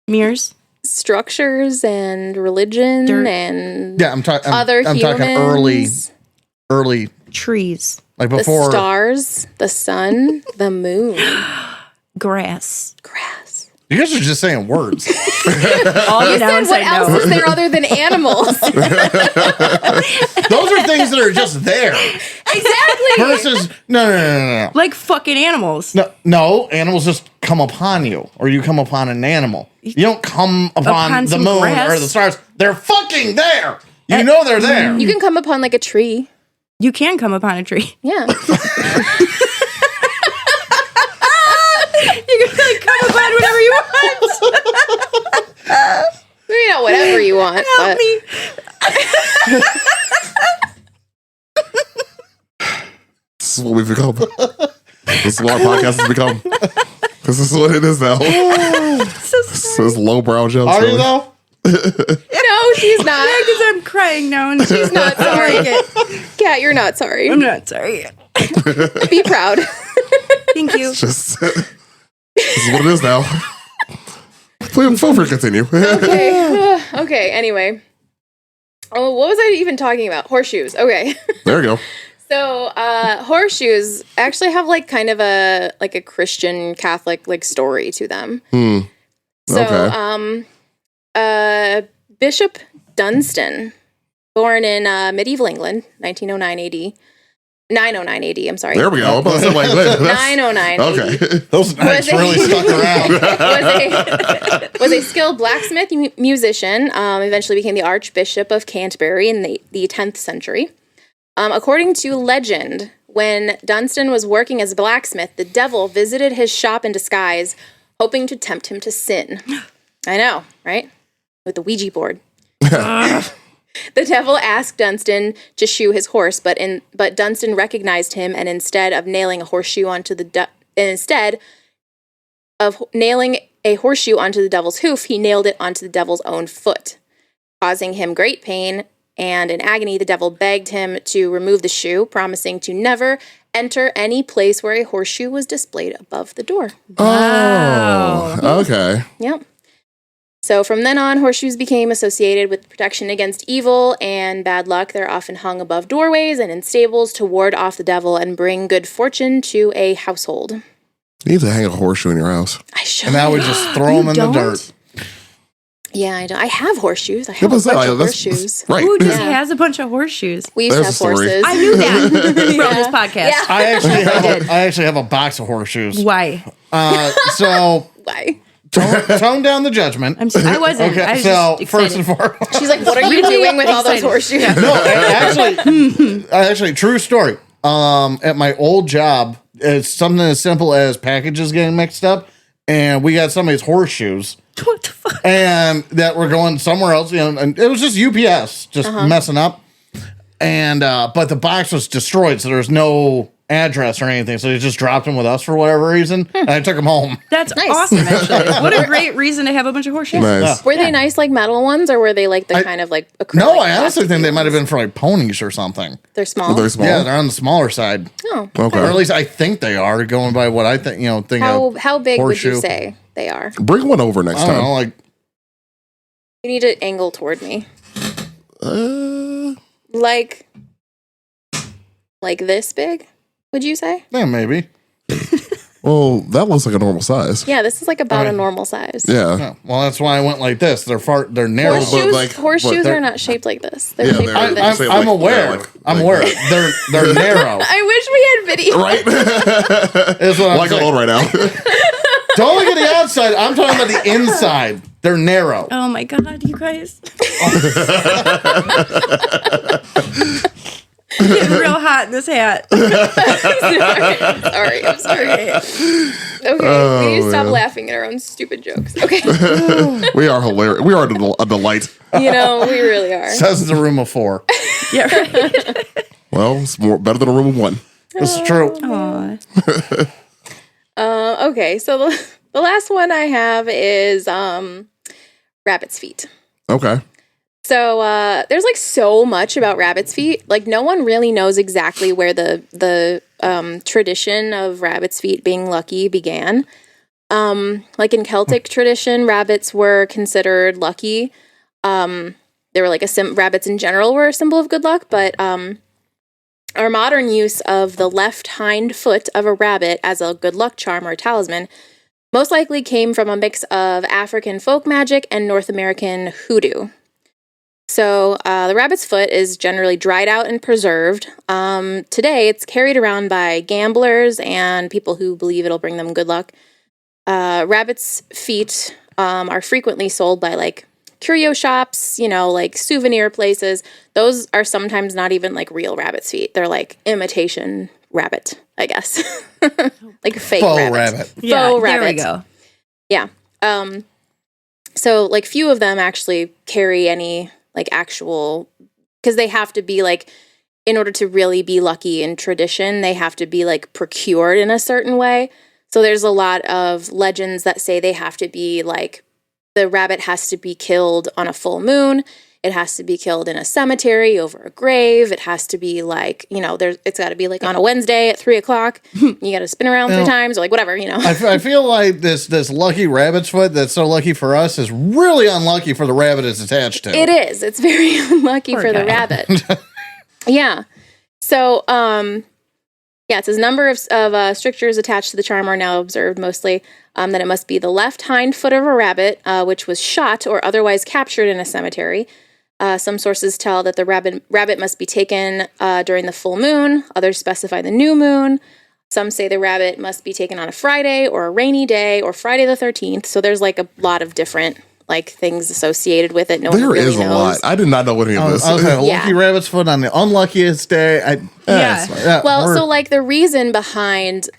Mirrors. structures and religion Dirt. and Yeah, I'm talking. other I'm humans, talking early, Trees. like the before. stars, the sun, the moon, Grass. grass. You guys are just saying words. All You the said nouns what I else know. is there other than animals? Those are things that are just there. Exactly. Versus, no. Like fucking animals. No, animals just come upon you, or you come upon an animal. You don't come upon Upon the some moon grass. or the stars. They're fucking there. You know they're there. You can come upon like a tree. You can come upon a tree. Yeah. You can like come upon whatever you want. Maybe not whatever you want, Help but me. This is what we've become. This is what our podcast has become. This is what it is now. This is lowbrow jokes. Are you really. though? no, she's not. Because I'm crying now and she's Not sorry. Kat, you're not sorry. I'm not sorry. Be proud. Thank you. Just this is what it is now. Feel free to continue. Okay. Okay, anyway. Oh, what was I even talking about? Horseshoes. Okay. There we go. So, horseshoes actually have like kind of a Christian Catholic like story to them. So, Okay. Bishop Dunstan, born in medieval England, 1909 AD. 909 AD, I'm sorry. There we go. I'm about to say, like, that's- 909 AD. Okay. Those knights Was it- really stuck around. was a skilled blacksmith musician, eventually became the Archbishop of Canterbury in the 10th century. According to legend, when Dunstan was working as a blacksmith, the devil visited his shop in disguise, hoping to tempt him to sin. I know, right? With the Ouija board. The devil asked Dunstan to shoe his horse, but Dunstan recognized him, and instead of nailing a horseshoe onto the devil's hoof, he nailed it onto the devil's own foot, causing him great pain. And in agony, the devil begged him to remove the shoe, promising to never enter any place where a horseshoe was displayed above the door. Oh, okay. Yep. So from then on, horseshoes became associated with protection against evil and bad luck. They're often hung above doorways and in stables to ward off the devil and bring good fortune to a household. You need to hang a horseshoe in your house. I should. And now we just throw them in the dirt. Yeah, I don't. I have horseshoes. I Yeah, have but a bunch of that's- horseshoes. Right. Who just Yeah. has a bunch of horseshoes? We used There's to a have story. horses. I knew that from this podcast. Yeah. I actually have a box of horseshoes. Why? So Why? tone down the judgment. I wasn't. I Okay, was so just first and excited. foremost, She's like, what are you doing with all those horseshoes? no, actually, true story. At my old job, it's something as simple as packages getting mixed up, and we got somebody's horseshoes, What the fuck? and that were going somewhere else. You know, and it was just UPS just messing up, and but the box was destroyed, so there's no address or anything. So they just dropped them with us for whatever reason, and I took them home. That's Nice. awesome, actually. What a great reason to have a bunch of horseshoes. Nice. Were they nice, like metal ones, or were they like the kind of like acrylic? No, I honestly plastic think they might have ones? been for like ponies or something. They're small. They're small. Yeah, they're on the smaller side. Oh, Okay. Or at least I think they are, going by what I think. You know, think how big would horseshoe. you say they are? Bring one over next I don't time. know, like You need to angle toward me, Uh, like this big. Would you say? yeah, maybe. well, that looks like a normal size. Yeah, this is like about a normal size. Yeah. Yeah, well, that's why I went like this. They're narrow. Horseshoes, but, like, horseshoes they're- are not shaped like this. They're Yeah, shaped they're- like this. say, I'm like, aware. yeah, like- I'm like aware. that. They're narrow. I wish we had video. Right? Is what I'm like saying. alone right now. Don't look at the outside. I'm talking about the inside. They're narrow. Oh my god, you guys. Getting real hot in this hat. Sorry, I'm sorry. Okay, we need to stop man. laughing at our own stupid jokes. Okay, We are hilarious. We are a delight. you know we really are. Says the room of 4. Yeah, right. Well, it's better than a room of one. This is true. Aw. Okay, so the last one I have is rabbit's feet. Okay. So there's like so much about rabbit's feet. Like no one really knows exactly where the tradition of rabbit's feet being lucky began. Like in Celtic tradition, rabbits were considered lucky. They were like rabbits in general were a symbol of good luck, but our modern use of the left hind foot of a rabbit as a good luck charm or talisman most likely came from a mix of African folk magic and North American hoodoo. So the rabbit's foot is generally dried out and preserved. Today, it's carried around by gamblers and people who believe it'll bring them good luck. Rabbit's feet are frequently sold by like curio shops, like souvenir places. Those are sometimes not even like real rabbit's feet. They're like imitation rabbit, I guess. Like fake Faux rabbit. Yeah, Faux there rabbit. we go. Yeah. So like few of them actually carry any like actual, because they have to be like, in order to really be lucky in tradition, they have to be like procured in a certain way. So there's a lot of legends that say they have to be like, the rabbit has to be killed on a full moon. It has to be killed in a cemetery over a grave. It has to be like, it's got to be like on a Wednesday at 3:00. You got to spin around 3 times or like whatever, I feel like this lucky rabbit's foot that's so lucky for us is really unlucky for the rabbit it's attached to. It is. It's very unlucky for the rabbit. Yeah. So, it says number of strictures attached to the charm are now observed mostly. That it must be the left hind foot of a rabbit, which was shot or otherwise captured in a cemetery. Some sources tell that the rabbit must be taken during the full moon. Others specify the new moon. Some say the rabbit must be taken on a Friday or a rainy day or Friday the 13th. So there's like a lot of different like things associated with it. No one There really is a knows. lot. I did not know any of this. Okay, Yeah. lucky rabbit's foot on the unluckiest day. So like the reason behind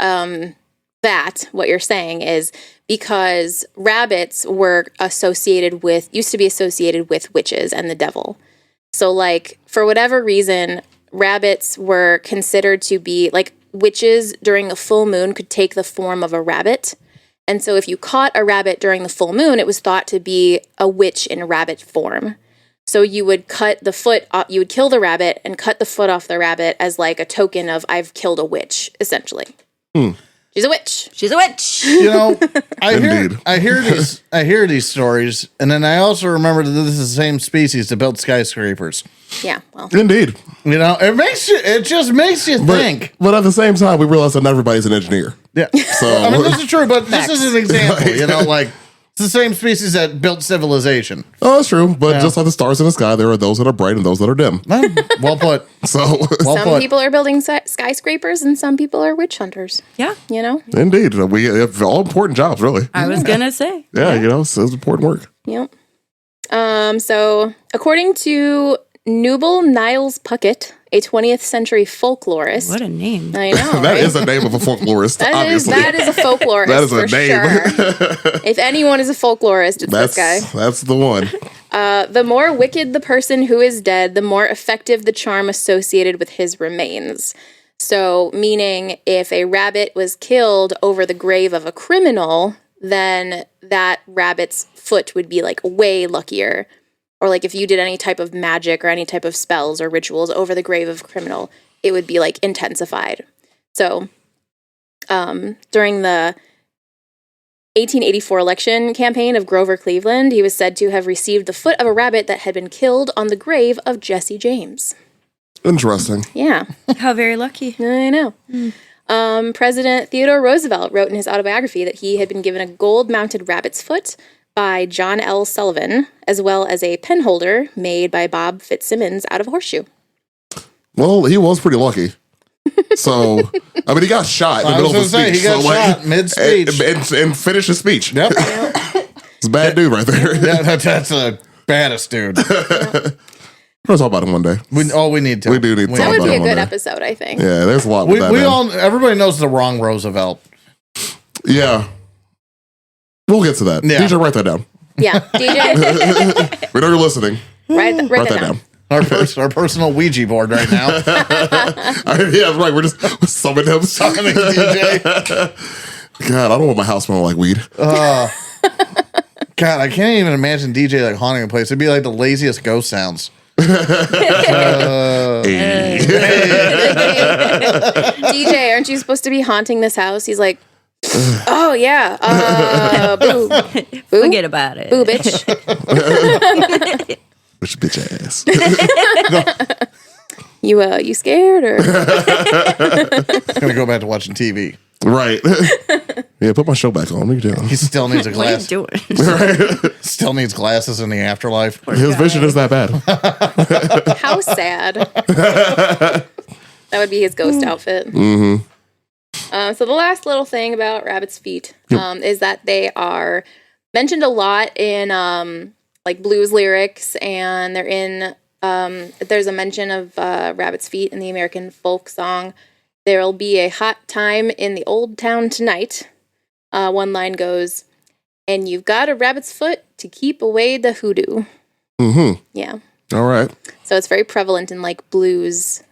what you're saying is because rabbits used to be associated with witches and the devil. So like for whatever reason, rabbits were considered to be like witches during a full moon could take the form of a rabbit. And so if you caught a rabbit during the full moon, it was thought to be a witch in rabbit form. So you would cut the foot off, you would kill the rabbit and cut the foot off the rabbit as like a token of I've killed a witch, essentially. She's a witch. She's a witch. I hear these stories, and then I also remember that this is the same species that built skyscrapers. Yeah, well. Indeed. It just makes you think. But at the same time, we realize that not everybody's an engineer. Yeah. So I mean, this is true, but this is an example, like it's the same species that built civilization. Oh, that's true. But just like the stars in the sky, there are those that are bright and those that are dim. Well put. So Some people are building skyscrapers and some people are witch hunters. Yeah. Indeed. We have all important jobs, really. I was going to say. Yeah, so it's important work. Yep. So according to Nubel Niles Puckett, a 20th century folklorist. What a name. I know. That right? is the name of a folklorist, obviously. That is a folklorist. That is a for name. Sure. If anyone is a folklorist, it's this guy. That's the one. The more wicked the person who is dead, the more effective the charm associated with his remains. So, meaning if a rabbit was killed over the grave of a criminal, then that rabbit's foot would be like way luckier. Or like if you did any type of magic or any type of spells or rituals over the grave of a criminal, it would be like intensified. So during the 1884 election campaign of Grover Cleveland, he was said to have received the foot of a rabbit that had been killed on the grave of Jesse James. Interesting. Yeah. How very lucky. I know. President Theodore Roosevelt wrote in his autobiography that he had been given a gold-mounted rabbit's foot by John L. Sullivan, as well as a pen holder made by Bob Fitzsimmons out of a horseshoe. Well, he was pretty lucky. So, I mean, he got shot in the middle of his speech. He got shot mid-speech. And finished his speech. Yep. It's a bad dude right there. Yeah, that's the baddest dude. We'll talk about him one day. We need to. We do need to That talk would about be a him one good day. episode, I think. Yeah, there's a lot with that. Everybody knows the wrong Roosevelt. Yeah. We'll get to that. Yeah. DJ, write that down. Yeah, DJ, We know you're listening. write Write that down. Our personal Ouija board right now. Yeah, right. We're just summoning him. Summoning DJ. God, I don't want my house smelling like weed. God, I can't even imagine DJ like haunting a place. It'd be like the laziest ghost sounds. DJ, aren't you supposed to be haunting this house? He's like, oh, yeah. Boo. Boo. Forget about it. Boo, bitch. Which bitch ass. You scared or? Gonna go back to watching TV. Right. Yeah, put my show back on. What are you doing? He still needs a What are you glass. doing? Right. Still needs glasses in the afterlife. His vision is that bad. How sad. That would be his ghost outfit. Mm-hmm. So the last little thing about rabbit's feet is that they are mentioned a lot in like blues lyrics, and they're in there's a mention of rabbit's feet in the American folk song "There'll Be a Hot Time in the Old Town Tonight." One line goes, "And you've got a rabbit's foot to keep away the hoodoo." Mm-hmm. Yeah. All right. So it's very prevalent in like blues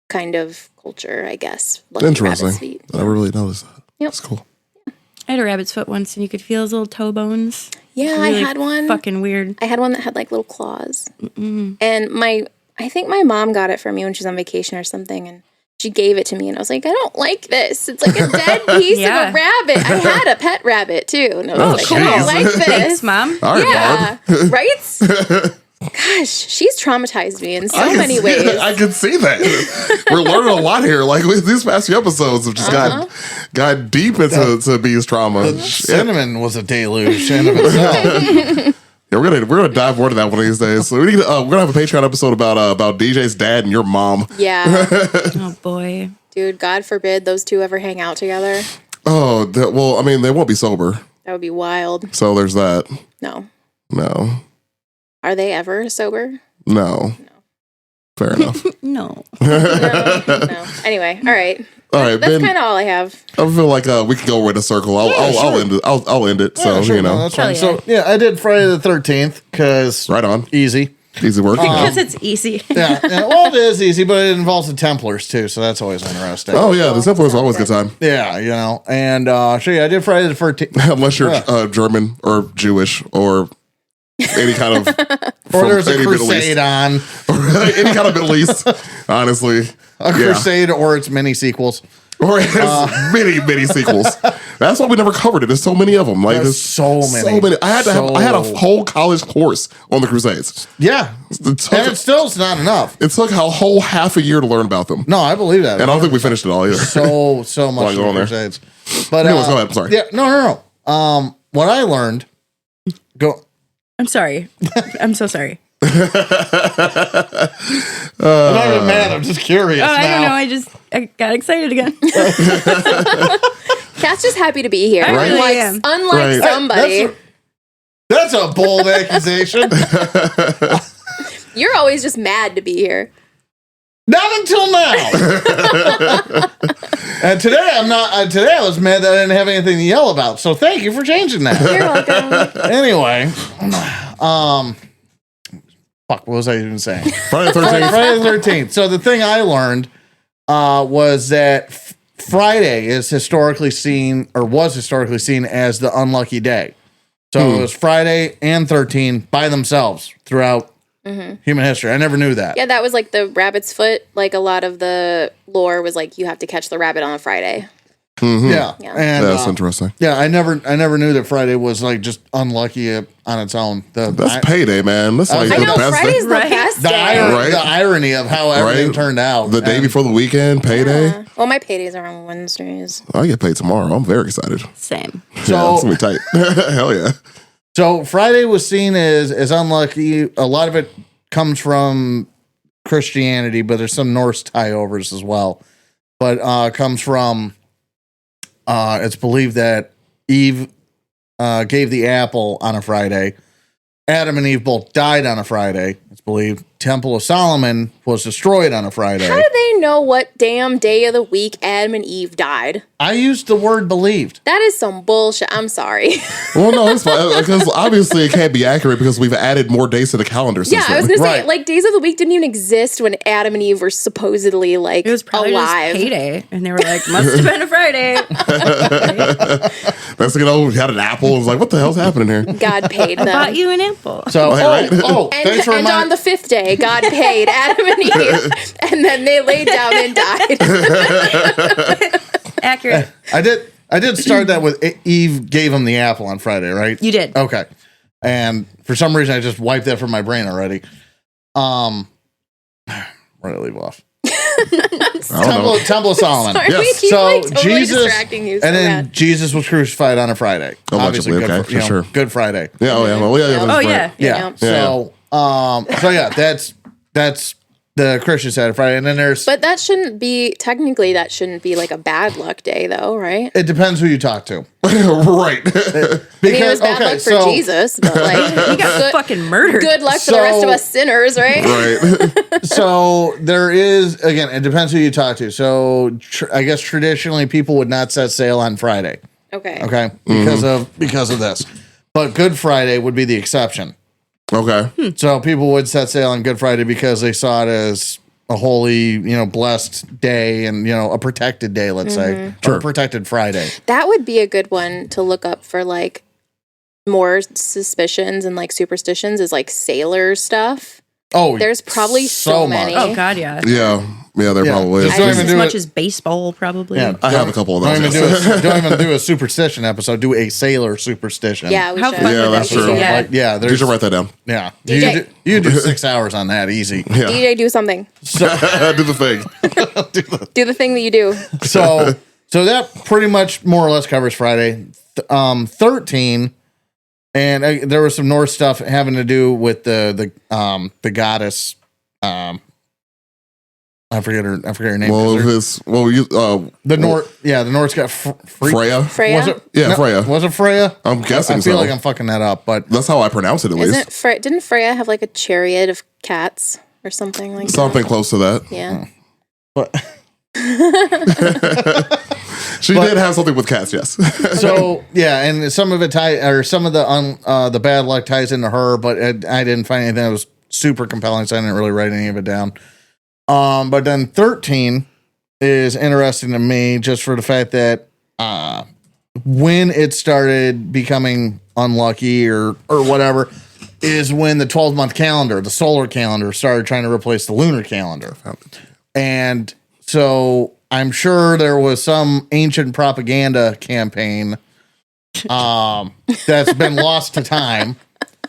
kind of culture, I guess. Lucky Interesting. rabbit's feet. I never really noticed that. Yep. That's cool. I had a rabbit's foot once, and you could feel his little toe bones. Yeah, Really I had one. Fucking weird. I had one that had like little claws. And I think my mom got it for me when she was on vacation or something, and she gave it to me, and I was like, I don't like this. It's like a dead piece Yeah. of a rabbit. I had a pet rabbit too, and I was like, I jeez. don't like this. Thanks, Mom. All right, Yeah, right? Gosh, she's traumatized me in so many ways. I can see that. We're learning a lot here. Like these past few episodes have just got deep into B's trauma. Cinnamon was a deluge in of itself. Yeah, we're gonna dive more into that one of these days. So we're gonna have a Patreon episode about DJ's dad and your mom. Yeah, Oh boy. dude, God forbid those two ever hang out together. Oh, well, I mean, they won't be sober, That would be wild. so there's that. No. No, Are they ever sober? no. Fair enough. No. No. Anyway, all right. All right, That's Ben. kind of all I have. I feel like we can go in a circle. I'll sure. end it. I'll end it. So Yeah, sure, you know, no, that's fine. Hell So yeah, I did Friday the 13th because right on. easy. Easy work. Because it's easy. Yeah, well, it is easy, but it involves the Templars too, so that's always interesting. Oh yeah, the simple is always a good time. Yeah, you know, and so yeah, I did Friday the 13th. Unless you're German or Jewish or any kind of Or there's a any Middle crusade East. on, Any kind of Middle East, honestly. a crusade, or its mini sequels. Or it has many sequels. That's why we never covered it. There's so many of them. Like There's so many. I had a whole college course on the Crusades. Yeah, It and took, it still's not enough. it took a whole half a year to learn about them. No, I believe that. And I don't think we finished it all either. so much Wanna go in on the there? Crusades. But Anyways, go ahead. I'm sorry. Yeah, no. What I learned. Go. I'm sorry. I'm so sorry. I'm not even mad. I'm just curious. Oh, I don't now. know. I got excited again. Cat's just happy to be here. I really Unlike, am. unlike Right. somebody. That's a bold accusation. You're always just mad to be here. Not until now. And today I'm not. Today I was mad that I didn't have anything to yell about. So thank you for changing that. You're welcome. Anyway, fuck. What was I even saying? Friday the 13th. Friday the 13th. So the thing I learned was that Friday is historically seen, or was historically seen, as the unlucky day. So it was Friday and 13 by themselves throughout human history. I never knew that. Yeah, that was like the rabbit's foot. Like a lot of the lore was like you have to catch the rabbit on a Friday. Yeah. Yeah. And, That's interesting. yeah, I never knew that Friday was like just unlucky on its own. That's payday, man. That's like I the know best Friday's the Right. best the, day. Right. the irony of how everything Right. turned out. the day And- before the weekend, payday. Yeah. Well, my paydays are on Wednesdays. I get paid tomorrow. I'm very excited. Same. Yeah, So, it's gonna be tight. Hell yeah. so Friday was seen as unlucky. A lot of it comes from Christianity, but there's some Norse tie-overs as well. But comes from it's believed that Eve gave the apple on a Friday. Adam and Eve both died on a Friday. It's believed Temple of Solomon was destroyed on a Friday. How do they know what damn day of the week Adam and Eve died? I used the word believed. That is some bullshit. I'm sorry. Well, no, it's fine because obviously it can't be accurate because we've added more days to the calendar Yeah, system. I was gonna say Right. like days of the week didn't even exist when Adam and Eve were supposedly like It was probably alive. just payday. And they were like, must have been a Friday. That's we had an apple. It was like, what the hell's happening here? God paid them. Bought you an apple. So, Right. thanks for And on the fifth day, God paid Adam and Eve, and then they laid down and died. Accurate. I did start that with Eve gave him the apple on Friday, right? You did. Okay. And for some reason I just wiped that from my brain already. Where did I leave off? Temple of Solomon. Sorry, Yes. we keep So like totally Jesus, distracting you. So and then bad. Jesus was crucified on a Friday. Allegedly, Obviously, okay, for sure. Good Friday. Yeah, oh yeah, well, yeah, Oh, that's right. yeah. Yeah. So yeah, that's the Christian side of Friday, and then there's. But that shouldn't be technically. That shouldn't be like a bad luck day, though, right? It depends who you talk to. Right. Because I mean, it was bad luck for Jesus, but like He got fucking murdered. good luck for the rest of us sinners, right? Right. So there is, again, it depends who you talk to. So I guess traditionally people would not set sail on Friday. Okay. Okay. Because of this. But Good Friday would be the exception. Okay. So people would set sail on Good Friday because they saw it as a holy, blessed day and, a protected day, let's say, or a protected Friday. That would be a good one to look up for like more suspicions and like superstitions is like sailor stuff. Oh, There's probably so many. Oh God, yeah. Yeah, there probably is. Just At don't least even as do much it. as baseball, probably. Yeah, I have a couple of those. Don't even do a superstition episode. Do a sailor superstition. Yeah, we How should. fun Yeah, would that's that be? true. Yeah. Yeah, You should write that down. Yeah, DJ. you do 6 hours on that easy. Yeah. DJ, do something. Do the thing. Do the thing that you do. So that pretty much more or less covers Friday. 13, and there was some Norse stuff having to do with the goddess. I forget her name. Well, The Norse got Freya. Freya? Was it? Yeah, Freya. Was it Freya? I'm guessing I feel so. like I'm fucking that up, but That's how I pronounce it, at least. Didn't Freya have like a chariot of cats or something like Something close to that. that? Yeah. but She did have something with cats, yes. so yeah, and some of it some of the bad luck ties into her, but I didn't find anything that was super compelling, so I didn't really write any of it down. But then 13 is interesting to me just for the fact that when it started becoming unlucky or whatever is when the 12-month calendar, the solar calendar, started trying to replace the lunar calendar. And so I'm sure there was some ancient propaganda campaign that's been lost to time.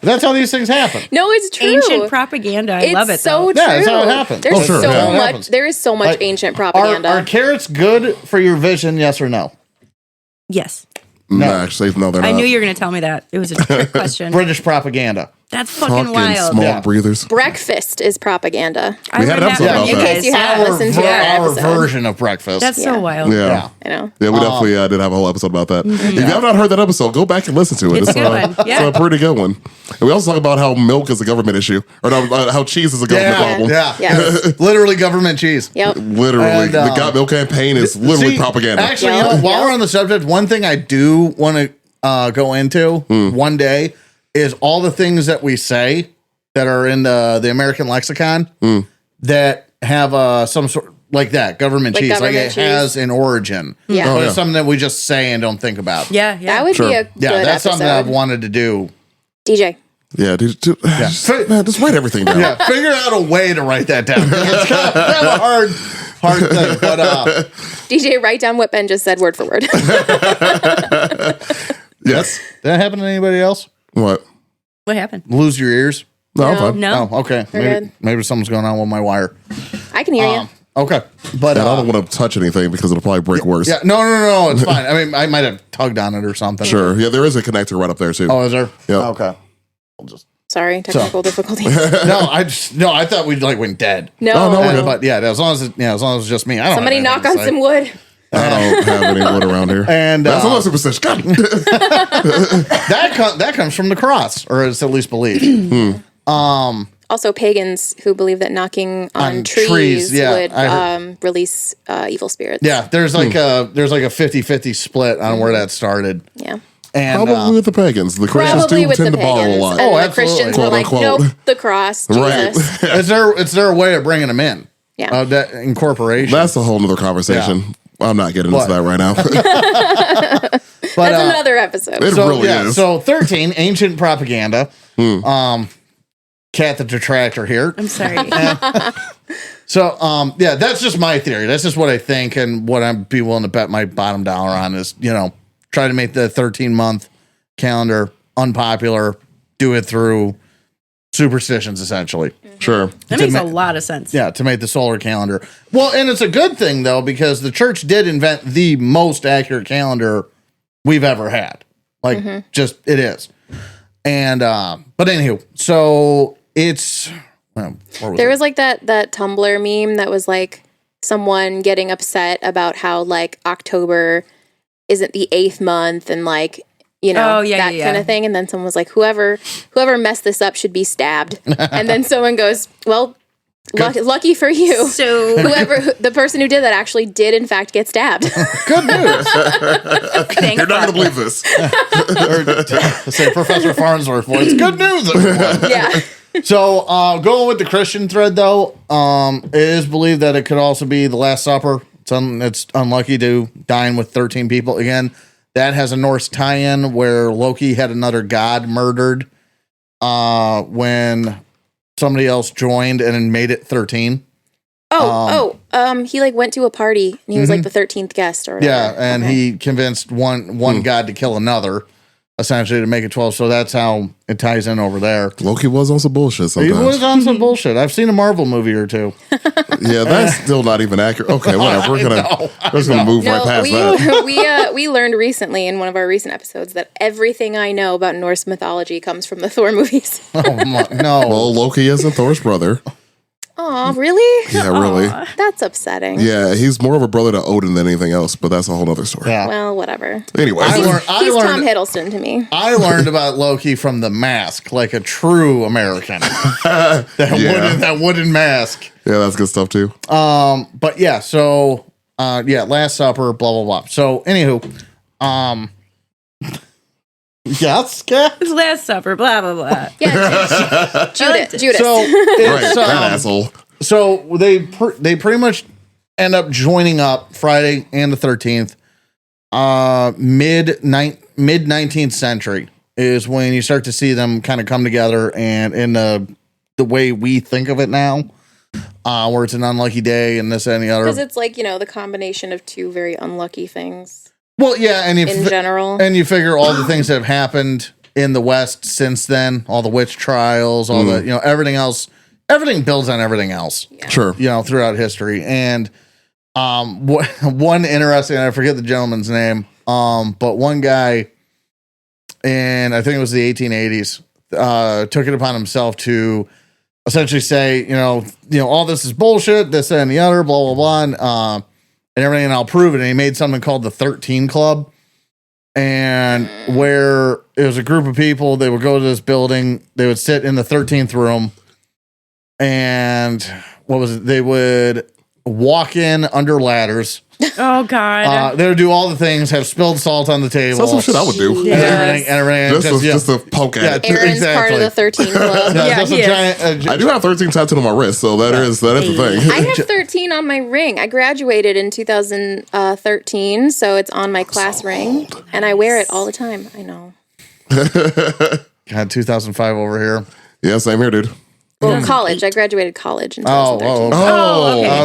That's how these things happen. No, it's true. Ancient propaganda. I love it. It's so though. true. Yeah, that's how it happens. There's Oh, sure. so Yeah. It much. happens. There is so much Like, ancient propaganda. Are carrots good for your vision? Yes or no? Yes. No, actually, no, they're not. I knew you were going to tell me that. It was a trick question. British propaganda. That's fucking wild. small Yeah. breathers. Breakfast is propaganda. I We had learned an episode that about from that. you In guys. case you haven't listened to our Our episode. version of breakfast. That's Yeah. so wild. Yeah. yeah. I know. Yeah, we definitely did have a whole episode about that. If you have not heard that episode, go back and listen to it. It's a good one. Yeah. It's a pretty good one. And we also talk about how milk is a government issue, or no, how cheese is a government problem. Yeah. Yeah. Literally government cheese. Yep. Literally, And, the Got Milk campaign is literally See, propaganda. Actually, Yeah. while we're on the subject, one thing I do want to go into one day is all the things that we say that are in the American lexicon that have some sort like that government Like cheese, government like it cheese. has an origin. Yeah. But Oh, it's something that we just say and don't think about. Yeah. Yeah. That would Sure. be a Yeah, good that's something episode. I've wanted to do. DJ. Yeah, dude, just, Fi- man, just write everything down. Yeah, figure out a way to write that down. It's kind of a hard thing, but DJ, write down what Ben just said word for word. Yes. did that happen to anybody else? What? What happened? Lose your ears? No, I'm No. fine. No. Oh, okay. We're Maybe, good. maybe something's going on with my wire. I can hear you. Okay, but And I don't want to touch anything because it'll probably break worse. yeah, no, it's fine. I mean, I might have tugged on it or something. Sure. Yeah, there is a connector right up there too. Oh, is there? Yeah. Okay. I'll just Sorry, technical difficulties. I thought we went dead. No, Oh, no, we're good. But yeah, as long as it's just me. I don't. Somebody have knock anything on to say. some wood. I don't have any wood around here. And That's another superstition. God. that comes from the cross, or it's at least believed. Also, pagans who believe that knocking on, On trees, trees, yeah, would I release evil spirits. Yeah, there's like a 50-50 split on where that started. Yeah. And Probably with the pagans. The Christians Probably do with tend the to borrow a pagans. lot. And Oh, the absolutely. Christians were Quote, like, unquote. nope, the cross, Right. Jesus. it's their way of bringing them in. Yeah. That incorporation. That's a whole nother conversation. I'm not getting What? into that right now. but, That's another episode. It really is. So 13, ancient propaganda. Cat the detractor here. I'm sorry. So, yeah, that's just my theory. That's just what I think, and what I'd be willing to bet my bottom dollar on is, try to make the 13-month calendar unpopular, do it through superstitions, essentially. Sure. That makes a lot of sense. Yeah, to make the solar calendar. Well, and it's a good thing, though, because the church did invent the most accurate calendar we've ever had. Like, just, it is. And, but anywho, so it's, there was like that Tumblr meme that was like someone getting upset about how like October isn't the 8th month and like, you know, that kind of thing. And then someone was like, whoever messed this up should be stabbed. And then someone goes, well, lucky for you. So the person who did that actually did in fact get stabbed. good news. You're not going to believe this. Say Professor Farnsworth voice. Good news, everyone. Yeah. So going with the Christian thread, though, it is believed that it could also be the Last Supper. It's unlucky to dine with 13 people. Again, that has a Norse tie-in where Loki had another god murdered when somebody else joined and then made it 13. He like went to a party and he was like the 13th guest or whatever. Yeah, and he convinced one god to kill another, essentially to make it 12. So that's how it ties in over there. Loki was on some bullshit sometimes. He was on some bullshit. I've seen a Marvel movie or two. Yeah, that's still not even accurate. Okay, whatever. We're just gonna move right past that. We learned recently in one of our recent episodes that everything I know about Norse mythology comes from the Thor movies. No. Well, Loki isn't Thor's brother. Oh, really? Yeah, really. That's upsetting. Yeah, he's more of a brother to Odin than anything else, but that's a whole other story. Yeah. Well, whatever. Anyway, He's learned Tom Hiddleston to me. I learned about Loki from The Mask, like a true American. that wooden mask. Yeah, that's good stuff too. But yeah, so Last Supper, blah blah blah. So anywho, yes, It's Last Supper, blah blah blah. Yeah, Judas. So Right, that asshole. So they pretty much end up joining up Friday and the 13th. Mid 19th century is when you start to see them kind of come together, and in the way we think of it now, where it's an unlucky day and this and the other. Because it's like, you know, the combination of two very unlucky things. Well, yeah, and in general, and you figure all the things that have happened in the West since then, all the witch trials, all the, you know, everything else, everything builds on everything else. Yeah. Sure. You know, throughout history. And one interesting, I forget the gentleman's name, but one guy, and I think it was the 1880s, took it upon himself to essentially say, you know, all this is bullshit, this and the other, blah blah blah, and everything, and I'll prove it. And he made something called the 13 Club, and where it was a group of people, they would go to this building, they would sit in the 13th room, and what was it? They would walk in under ladders. Oh God! They would do all the things, have spilled salt on the table. That's some shit I would do. And everything. Just to poke at it. Aaron's part of the 13 Club. Just a giant, I do have 13 tattooed on my wrist, so that is the thing. I have 13 on my ring. I graduated in 2013, so it's on my class ring, and I wear it all the time. I know. God, 2005 over here. Yeah, same here, dude. Well, college. I graduated college in 2013.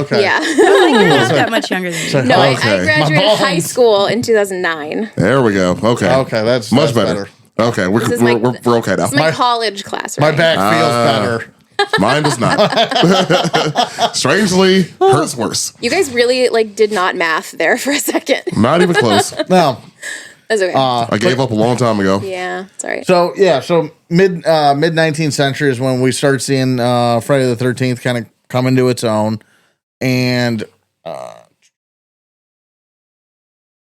Okay. Yeah. You're not that much younger than me. No, I Okay. graduated high school in 2009. There we go. Okay. Okay, that's much that's better. Okay, we're is my- okay now. It's my college class My ring. back feels better. Mine does not. Strangely, hurts worse. You guys really did not math there for a second. Not even close. No. That's okay. I gave up a long time ago. Yeah, it's all right. So mid 19th century is when we start seeing Friday the 13th kind of come into its own, and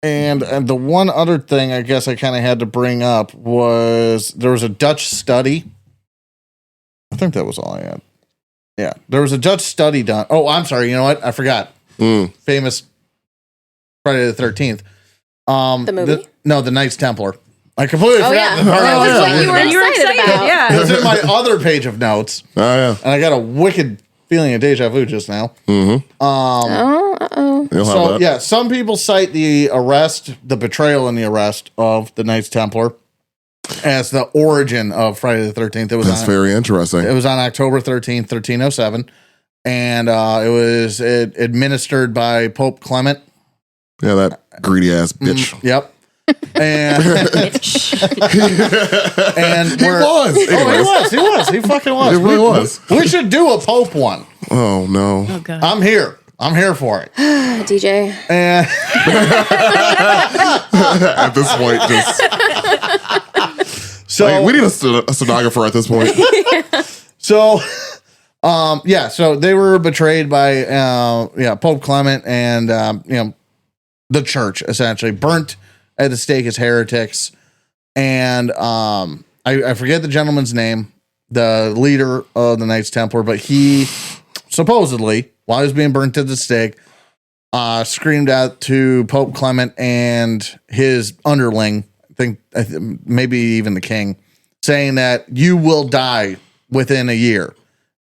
the one other thing I guess I kind of had to bring up was there was a Dutch study. I think that was all I had. Yeah, there was a Dutch study done. Oh, I'm sorry. You know what? I forgot. Famous Friday the 13th. The movie? The Knights Templar. I completely forgot. Yeah. The part That I was was what talking you were about. excited about. Yeah. It was in my other page of notes, Oh, yeah. and I got a wicked feeling of deja vu just now. Mm-hmm. Uh-oh. You'll have So that. yeah, some people cite the betrayal and the arrest of the Knights Templar as the origin of Friday the 13th. That's very interesting. It was on October 13th, 1307, and it was administered by Pope Clement. Yeah, that greedy ass bitch. Yep. And and He was. Anyways. He was. He fucking was. It really was. We should do a Pope one. Oh, no. Oh god. I'm here for it. DJ. And At this point, just. so Like, we need a stenographer at this point. So, so they were betrayed by, Pope Clement and, the church, essentially burnt at the stake as heretics. And, I forget the gentleman's name, the leader of the Knights Templar, but he supposedly, while he was being burnt at the stake, screamed out to Pope Clement and his underling, I think maybe even the king, saying that you will die within a year.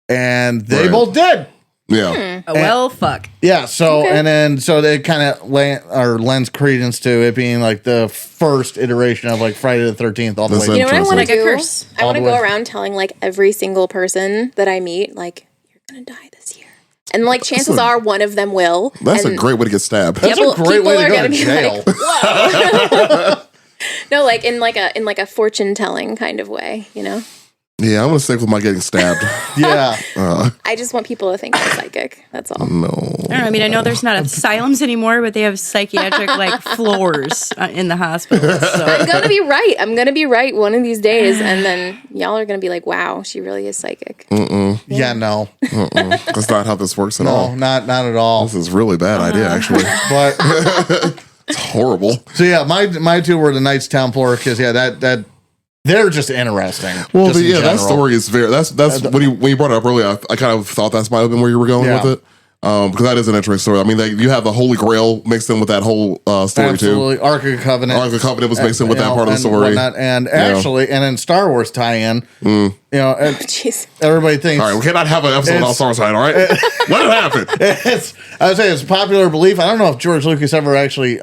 And they Right. both did. Yeah. Oh, well, fuck. Yeah. So, Okay. and then, so they kind of lends credence to it being like the first iteration of like Friday the 13th all the That's way. You know what I want to Like a do? curse. I want to All the go way. around telling like every single person that I meet, like, you're gonna die this year, and like chances are one of them will. That's a and great way to get stabbed. That's people- a great way people to are go gonna to be jail. like, whoa. No, like in like a fortune telling kind of way, you know. Yeah, I'm going to stick with my getting stabbed. Yeah. I just want people to think I'm psychic. That's all. No. I don't know. I mean, I know there's not asylums anymore, but they have psychiatric like floors in the hospitals. So I'm gonna be right. I'm gonna be right one of these days, and then y'all are gonna be like, "Wow, she really is psychic." Yeah. No. That's not how this works at No, all. not at all. This is a really bad idea, actually. But It's horrible. so yeah, my two were the Knights Templar because that they're just interesting. Well, just in that general. story is very. That's when you brought it up earlier. I kind of thought that's might have been where you were going Yeah. with it, because that is an interesting story. I mean, you have the Holy Grail mixed in with that whole story Absolutely. Ark of the Covenant. Ark of the Covenant was mixed in with You that know, part of the and story. whatnot. And actually, and in Star Wars tie-in, you know, Jeez. everybody thinks All right, we cannot have an episode on Star Wars. All right, let it happen. I would say it's popular belief. I don't know if George Lucas ever actually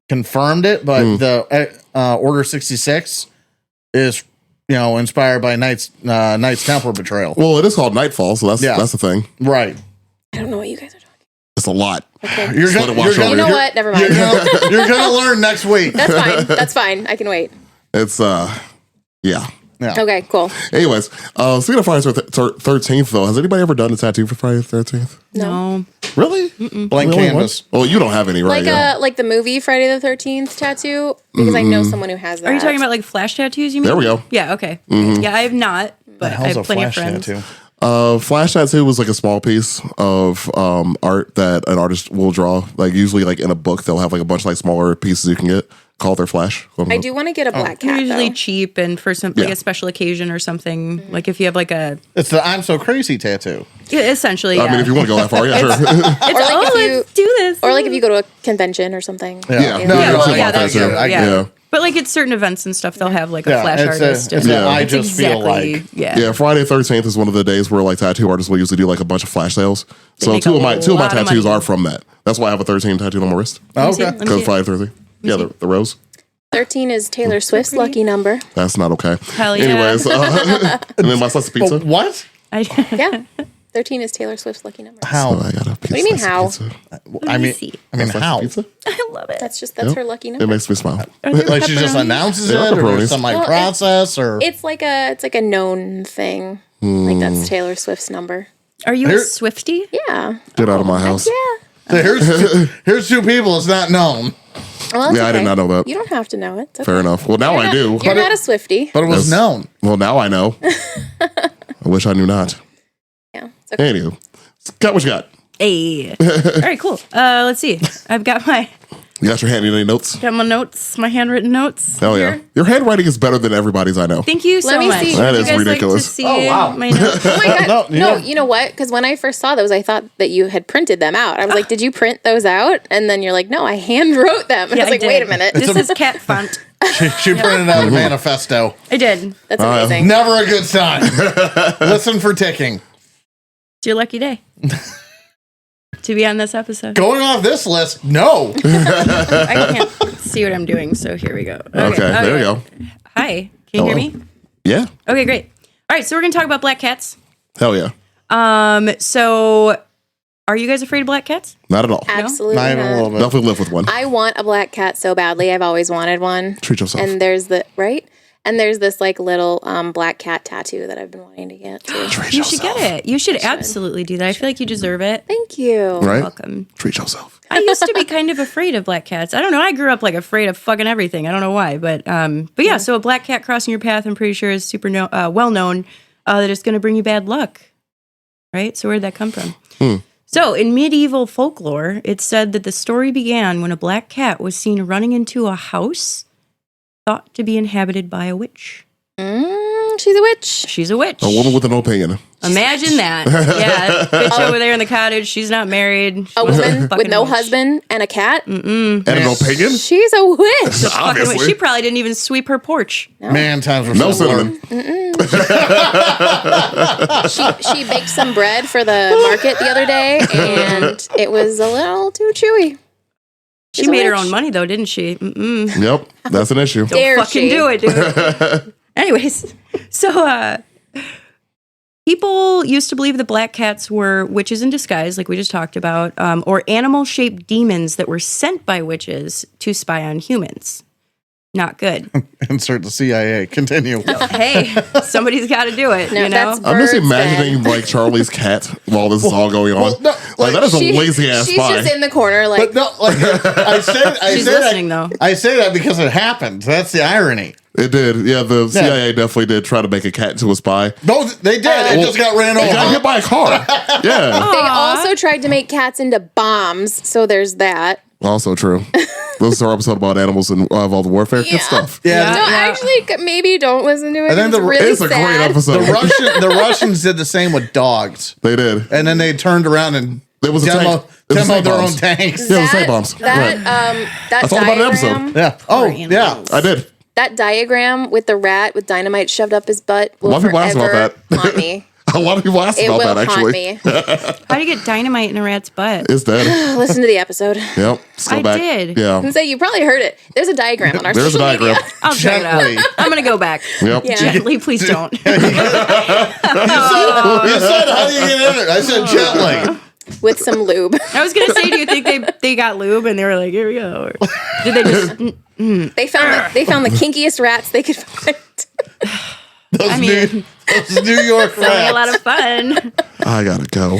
confirmed it, but the Order 66 is, you know, inspired by Knights Templar betrayal. Well, it is called Nightfall, so that's the thing. Right. I don't know what you guys are talking. It's a lot. Okay. You're let it wash over You know what? Never mind. You're gonna learn next week. That's fine. That's fine. I can wait. It's yeah. Yeah. Okay, cool. Anyways, speaking of Friday the 13th, though, has anybody ever done a tattoo for Friday the 13th? no. Really? Blank Really? canvas. Well, you don't have any, right? Like Yeah. like the movie Friday the 13th tattoo, because I know someone who has that. Are you talking about like flash tattoos? You mean? There we go. Yeah. Okay. Yeah, I have not, but I How's a have plenty of flash friends. tattoo? Flash tattoo was like a small piece of art that an artist will draw. Like usually, like in a book, they'll have like a bunch of like smaller pieces you can get called their flash. I do want to get a black They're cat usually though. cheap and for some like Yeah. a special occasion or something. Like if you have like a It's the I'm so crazy tattoo. essentially. I mean, if you want to go that far, yeah, sure. Or like if you let's do this. or like if you go to a convention or something. Yeah. No, yeah, you're well, too yeah, much. that's I get true. it. I Yeah. get it. Yeah. But like at certain events and stuff, they'll have like a Yeah, flash it's artist. it's and- a I It's just feel like. Yeah, Friday the 13th is one of the days where like tattoo artists will usually do like a bunch of flash sales. So make two a of my lot of tattoos money. are from that. That's why I have a 13 tattooed on my wrist. Oh, see. okay. Let me Because see it. Friday the 13th. Yeah, the rose. 13 is Taylor Swift's lucky number. That's not okay. Hell yeah. Anyways, and then my slice of pizza. What? Yeah. 13 is Taylor Swift's lucky number. How? I got a pizza. do you mean how? I mean, see. how? Pizza? I love it. That's Yep. her lucky It number. makes me smile. Like she just announces Yeah, it, or pepperonis. some like Well, process, or It's like a known thing. Like that's Taylor Swift's number. Are you Here- a Swiftie? Yeah. Get out of my house. Yeah. here's two people. It's not known, Well, that's Yeah, I did okay. not know that. You don't have to know it. It's okay. Fair enough. Well, now I do. You're not a Swiftie. but it was Yes. known. Well, now I know. I wish I knew not. Yeah. It's okay. Anywho, got what you got. Hey. All right, cool. Let's see. I've got my You got your handy notes? notes, my handwritten notes. Hell yeah. here. Your handwriting is better than everybody's I know. Thank you so Let me much. see. That Would is you guys ridiculous. Like to see Oh, wow. my notes? Oh my god! No, No, you you know what? Because when I first saw those, I thought that you had printed them out. I was like, "Did you print those out?" And then you're like, "No, I hand wrote them." And I was like, did. "Wait a minute, This is cat font. She printed out a manifesto. I did. that's amazing." Never a good sign. Listen for ticking. It's your lucky day to be on this episode. Going off this list, no. I can't see what I'm doing, so here we go. Okay, there you go. Hi, can you hear me? Yeah. Okay, great. All right, so we're gonna talk about black cats. Hell yeah. So Are you guys afraid of black cats? Not at all. Absolutely Not even a little not. bit. Definitely live with one. I want a black cat so badly. I've always wanted one. Treat yourself. And there's this like little black cat tattoo that I've been wanting to get too. Treat You should yourself. get it. You should absolutely do that. I feel like you deserve it. Thank you. Right? Welcome. Treat yourself. I used to be kind of afraid of black cats. I don't know. I grew up like afraid of fucking everything. I don't know why, but yeah. So a black cat crossing your path, I'm pretty sure is super well known that it's going to bring you bad luck. Right. So where did that come from? So in medieval folklore, it's said that the story began when a black cat was seen running into a house thought to be inhabited by a witch. She's a witch. She's a witch. A woman with an opinion. Imagine that. Yeah, bitch over there in the cottage. She's not married. She A was woman with fucking no witch. husband and a cat. And an opinion? She's a witch. Fucking Obviously. witch. She probably didn't even sweep her porch. Man, times were No so cinnamon. She baked some bread for the market the other day, and it was a little too chewy. She She's a made her witch. own money though, didn't she? Yep. That's an issue. Dare Fucking she? do it, dude. Anyways, so people used to believe that black cats were witches in disguise, like we just talked about, or animal-shaped demons that were sent by witches to spy on humans. Not good. Insert the CIA. Continue. Hey, somebody's got to do it. No, you know, that's I'm just Bird's imagining like Charlie's cat while this is all going on. well, no, like that is a lazy ass She's spy. just in the corner, like But no, like I say She's that, listening, though. I say that because it happened. That's the irony. It did. Yeah, the CIA definitely did try to make a cat into a spy. No, they did. It just got ran He got over. hit by a car. Yeah. they also tried to make cats into bombs. So there's that. Also true. This is our episode about animals and all the warfare. Yeah. Good stuff. Yeah. No, actually, maybe don't listen to it. And then It's the- really It's a sad. great episode. The Russians did the same with dogs, They did. and then they turned around and It was a tank. It was demoed their own bombs. tanks. Yeah, it was tank bombs. That Right. that I thought about an episode. diagram, Yeah. Oh, animals. yeah. I did. that diagram with the rat with dynamite shoved up his butt will lot of people asked about forever that. haunt me. A lot of people asked It about will that haunt actually. me. how do you get dynamite in a rat's butt? It's dead. Listen to the episode. Yep. Still I back. did. Yeah. And so you probably heard it. There's a diagram on our There's a social diagram. media. I'll check it Gently. out. I'm gonna go back. Yep. Yeah. Gently, please don't. You said, how do you get in it? I said gently. With some lube. I was gonna say, do you think they got lube and they were like, here we go? Or did they just? They found the kinkiest rats they could find. Those, I mean, those New York having a lot rats. of fun. I gotta go.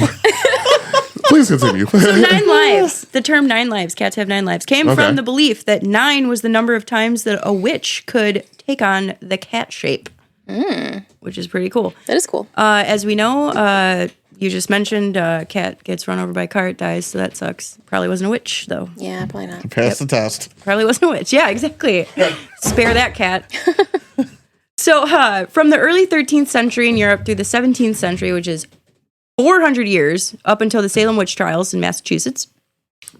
Please continue. 9 lives. The term 9 lives, cats have 9 lives, came Okay. from the belief that 9 was the number of times that a witch could take on the cat shape, which is pretty cool. That is cool. As we know, you just mentioned cat gets run over by a car, dies, so that sucks. Probably wasn't a witch, though. Yeah, probably not. Pass the test. Probably wasn't a witch. Yeah, exactly. Spare that cat. So, from the early 13th century in Europe through the 17th century, which is 400 years, up until the Salem witch trials in Massachusetts,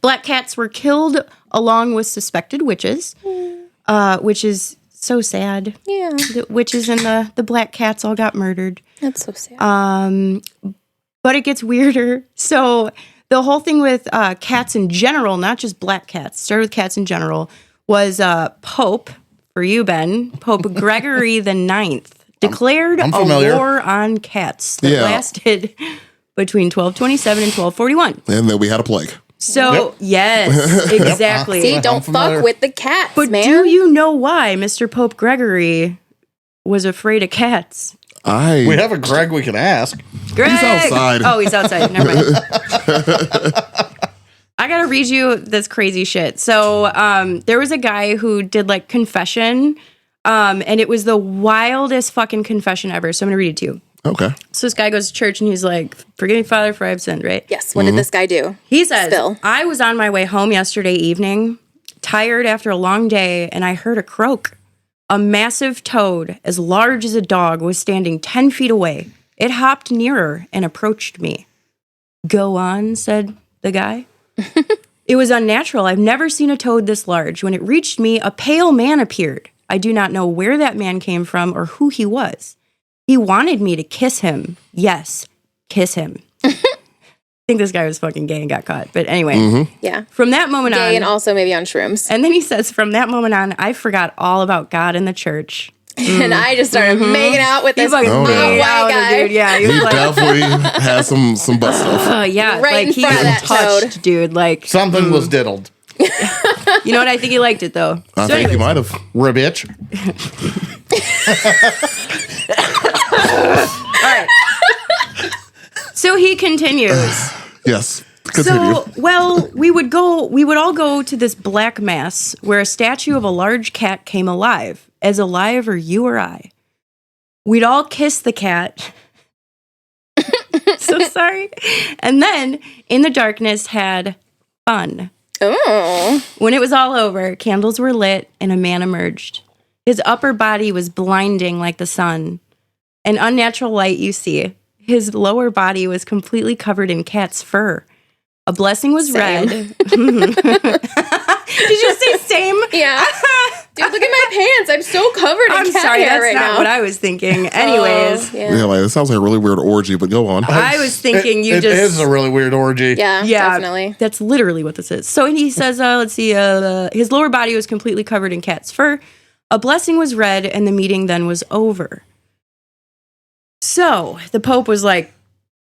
black cats were killed along with suspected witches, which is so sad. Yeah, The witches and the black cats all got murdered. that's so sad. But it gets weirder. So the whole thing with cats in general, not just black cats, started with cats in general, was Pope, for you, Ben, Pope Gregory the Ninth declared I'm a familiar. war on cats that Yeah. lasted between 1227 and 1241. And then we had a plague. So, yes, exactly. See, I'm don't familiar. fuck with the cats, But man. do you know why Mr. Pope Gregory was afraid of cats? We have a Greg we can ask. Greg! outside. Oh, he's outside. Never mind. I gotta read you this crazy shit. So there was a guy who did like confession, and it was the wildest fucking confession ever. So I'm gonna read it to you. Okay. So this guy goes to church and he's like, "Forgive me, Father, for I have sinned." Right? Yes. What did this guy do? He says, Spill. "I was on my way home yesterday evening, tired after a long day, and I heard a croak. A massive toad, as large as a dog, was standing 10 feet away. It hopped nearer and approached me." "Go on," said the guy. "It was unnatural. I've never seen a toad this large. When it reached me, a pale man appeared. I do not know where that man came from or who he was. He wanted me to kiss him. Yes, kiss him." I think this guy was fucking gay and got caught. But anyway, Yeah. from that moment on, Gay and also maybe on shrooms. and then he says, from that moment on, I forgot all about God and the church. and I just started making out with this fucking hot made white out, guy. dude. Yeah, he He was like, definitely had some butt stuff. yeah, Right like in he front of that touched, toad. dude. Like, Something was diddled. you know what? I think he liked it though. I So think he anyways, might have. Ribbitch. all right. So he continues. Yes. Continue. So, well, we would all go to this black mass where a statue of a large cat came alive, as alive or you or I. We'd all kiss the cat. So sorry. And then in the darkness had fun. Oh. When it was all over, candles were lit and a man emerged. His upper body was blinding like the sun. An unnatural light, you see. His lower body was completely covered in cat's fur. A blessing was Same. read. Did you say same? Yeah. Dude, look at my pants. I'm so covered in I'm cat sorry, hair that's right not now. what I was thinking. Anyways, Oh, yeah. Yeah, like it sounds like a really weird orgy, but go on. I was thinking It is a really weird orgy. Yeah, Yeah, definitely. that's literally what this is. So he says, let's see, his lower body was completely covered in cat's fur. A blessing was read, and the meeting then was over. So the Pope was like,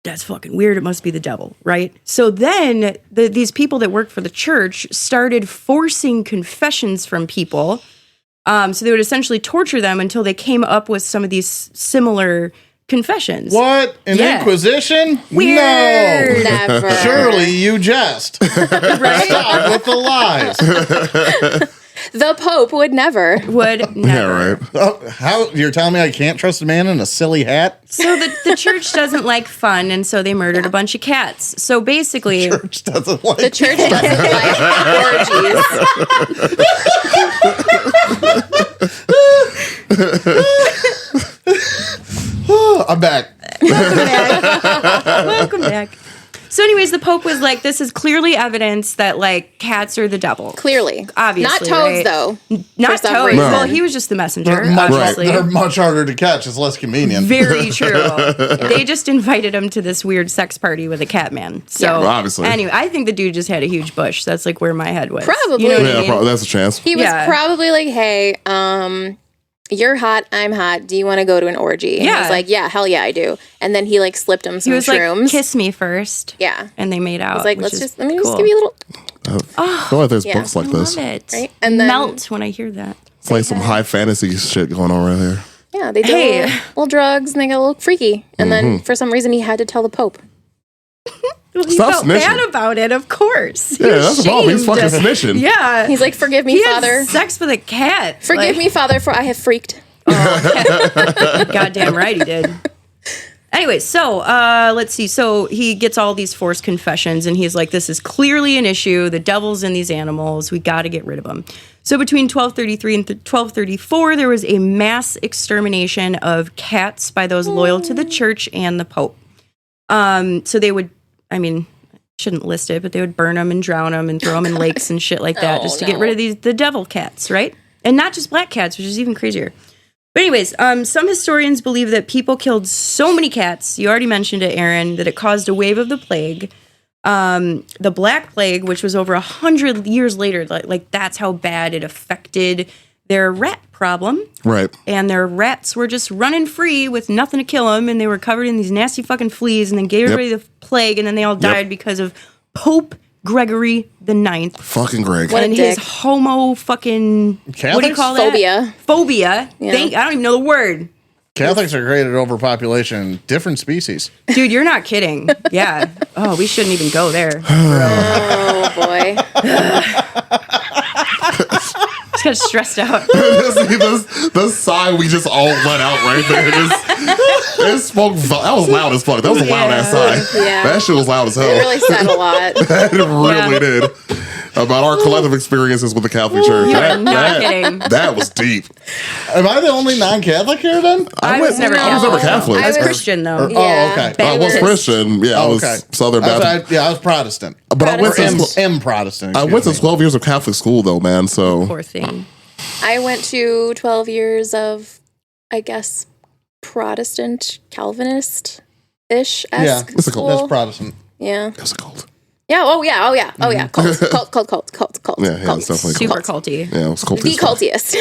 that's fucking weird. It must be the devil, right? So then these people that worked for the church started forcing confessions from people. So they would essentially torture them until they came up with some of these similar confessions. What? An Yeah. Inquisition? Weird. No. Never. Surely you jest. Right? Stop with the lies. The Pope would never. Would Yeah, never. right. Oh, how you're telling me I can't trust a man in a silly hat? So the church doesn't like fun, and so they murdered a bunch of cats. So basically, Church doesn't like The church doesn't like orgies. I'm back. welcome back. So anyways, the Pope was like, this is clearly evidence that, like, cats are the devil. Clearly. Obviously, Not toads, right? though. Not some toads. reason. Well, he was just the messenger, They're much, obviously. they're much harder to catch. It's less convenient. Very true. They just invited him to this weird sex party with a cat man. So Yeah. Well, obviously. anyway, I think the dude just had a huge bush. That's like where my head was. Probably. You know what I Yeah, mean? probably, that's a chance. He was Yeah. probably like, hey, you're hot, I'm hot. Do you want to go to an orgy? And Yeah. I was like, yeah, hell yeah, I do. And then he like slipped him He some was shrooms. like, kiss me first. Yeah. And they made out. I was like, which is let me cool. just give you a little, I feel like there's Yeah. books like I this. love it. right? And then, Melt when I hear that. It's like some high fantasy shit going on right here. yeah, they did Hey. little drugs and they got a little freaky. And then for some reason he had to tell the Pope. Well, he Stop felt snitching. bad about it, of course. He Yeah, was that's the problem. He's fucking shamed. snitching. Yeah. He's like, forgive me, he Father. had sex with a cat. Forgive me, Father, for I have freaked. Goddamn right he did. Anyway, so let's see. So he gets all these forced confessions, and he's like, "This is clearly an issue. The devil's in these animals. We got to get rid of them." So between 1233 and 1234, there was a mass extermination of cats by those loyal to the church and the Pope. So they would, I mean, shouldn't list it, but they would burn them and drown them and throw them in lakes and shit like that, just to get rid of the devil cats, right? And not just black cats, which is even crazier. But anyways, some historians believe that people killed so many cats, you already mentioned it, Aaron, that it caused a wave of the plague. The Black Plague, which was over 100 years later, like that's how bad it affected their rat problem. Right. And their rats were just running free with nothing to kill them, and they were covered in these nasty fucking fleas, and then gave everybody the plague, and then they all died because of Pope Gregory the Ninth. Fucking Greg. What a And his dick. homo fucking what do you Catholics? call that? Phobia. Phobia. Yeah. I don't even know the word. Catholics are great at overpopulation in different species. Dude, you're not kidding. Yeah. Oh, we shouldn't even go there. Oh, boy. Just got stressed out. the sigh we just all let out right there. It spoke. That was loud as fuck. That was a loud ass sigh. Yeah. That shit was loud as hell. It really said a lot. It really Yeah. did. About our collective experiences with the Catholic Church. You are not kidding. That was deep. Am I the only non-Catholic here then? I was never I was never Catholic. I I was was- Christian, though. Oh, Yeah. okay. I was Baptist. Christian. Yeah, I was Southern Baptist. I was Protestant. But I went to M Protestant. I went to excuse me. 12 years of Catholic school though, man. So Poor thing. I went to 12 years of, I guess, Protestant, Calvinist-ish Yeah, esque It's a cult. That's school. Protestant. Yeah. it was cold. Yeah. Oh yeah. Cults. Cults. Yeah, it's definitely Super cult. culty. Yeah, it's cult. The cultiest.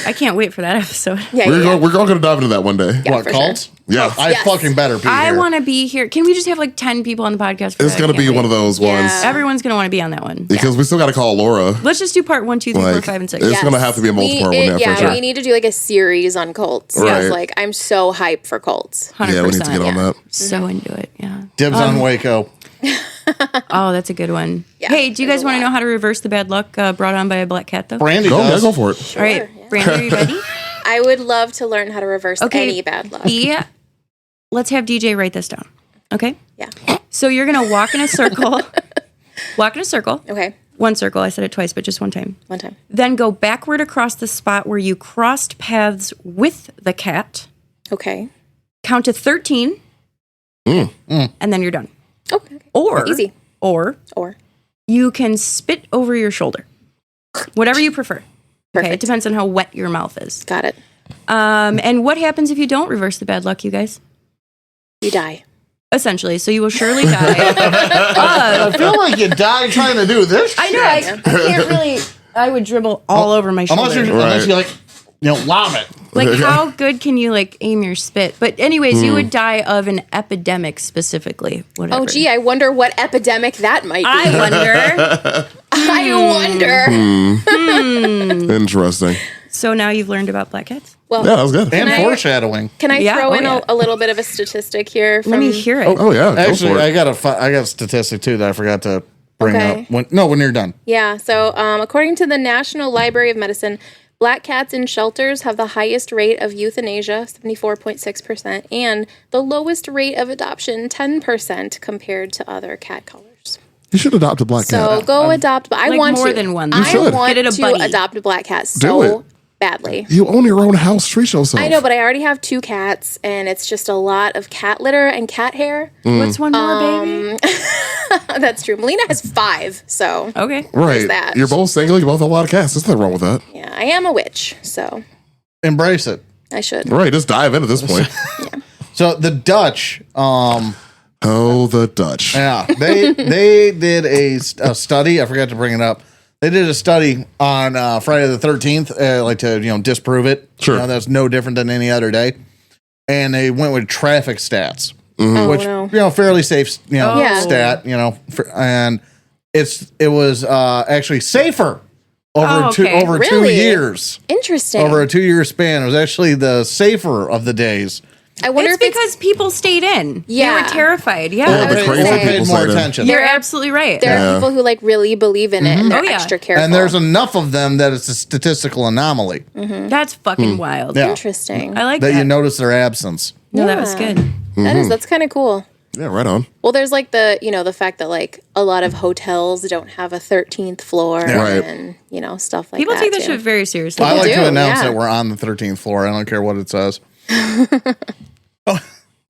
I can't wait for that episode. Yeah. We're all going to dive into that one day. Yeah, What, for cults? Yeah. I Yes. fucking better be I here. want to be here. Can we just have like 10 people on the podcast? For It's that? going to I be can't one of wait. those Yeah. ones Everyone's going to want to be on that one. because we still got to call Laura. Let's just do part 1, 2, 3, 4, Like, 5, and 6. it's going to have to be a multi-part one now for sure. we need to do like a series on cults. Right. Yes, like I'm so hyped for cults. 100%. Yeah, we need to get on that. So into it. Yeah. Dibs on Waco. Oh, that's a good one. Yeah, Hey, do you there's guys a want to lot. know how to reverse the bad luck brought on by a black cat, though? Brandy Go, yeah, does. go for it. All right, yeah. Brandon, are you ready? I would love to learn how to reverse Okay. any bad luck. Let's have DJ write this down. Okay? Yeah. So you're going to walk in a circle. Walk in a circle. Okay. One circle. I said it twice, but just one time. One time. Then go backward across the spot where you crossed paths with the cat. Okay. Count to 13. And then you're done. Okay. Or Easy. Or Or you can spit over your shoulder. Whatever you prefer. Okay, it Perfect. depends on how wet your mouth is. got it. And what happens if you don't reverse the bad luck, you guys? You die. Essentially, so you will surely die. I feel like you died trying to do this. I know. I can't really. I would dribble all over my shoulder. Unless you like, lob it. Like, how good can you like aim your spit? But anyways, you would die of an epidemic specifically. Whatever. Oh, gee, I wonder what epidemic that might be. I wonder. I wonder. Interesting. So now you've learned about black cats. Well, Yeah, that was good. And I- foreshadowing. can I Yeah, throw in yeah. a little bit of a statistic here? From, Let me hear it. Oh, yeah. Go Actually, for I it. got a statistic too that I forgot to bring Okay. up. When you're done. Yeah, so according to the National Library of Medicine, black cats in shelters have the highest rate of euthanasia, 74.6%, and the lowest rate of adoption, 10%, compared to other cat colors. You should adopt a black So cat. go adopt. I Like want more to. than one. I should. want Get it a to buddy. adopt a black cat Do so it. badly. You own your own house. Treat yourself. I know, but I already have 2 cats, and it's just a lot of cat litter and cat hair. What's one more, baby? That's true. Melina has 5, so Okay. Right. that. You're both single. You both have a lot of cats. There's nothing wrong with that. yeah, I am a witch, so Embrace it. I should. Right. Just dive in at this point. So the Dutch, Oh, the Dutch. yeah, they did a study. I forgot to bring it up. They did a study on Friday the 13th, like to disprove it. Sure. That's no different than any other day. And they went with traffic stats, Oh, which no. fairly safe Yeah. stat. And it was actually safer over Oh, okay. over 2 Really? years. Interesting. Over a 2-year span, it was actually the safer of the days. I wonder It's if it's because people stayed in. They Yeah. were terrified. Yeah. Yeah, I the was crazy gonna say- people Paid more said it. attention. You're absolutely right. there Yeah. are people who like really believe in it and they're Oh, yeah. extra careful. And there's enough of them that it's a statistical anomaly That's fucking wild. Yeah. interesting. I like that that. you notice their absence. No, that was Yeah. good. That's kind of cool. Yeah, right on. Well, there's like the fact that like a lot of hotels don't have a 13th floor Right. and stuff like People that. take that too. shit very seriously. I like do, to announce yeah. that we're on the 13th floor. I don't care what it says.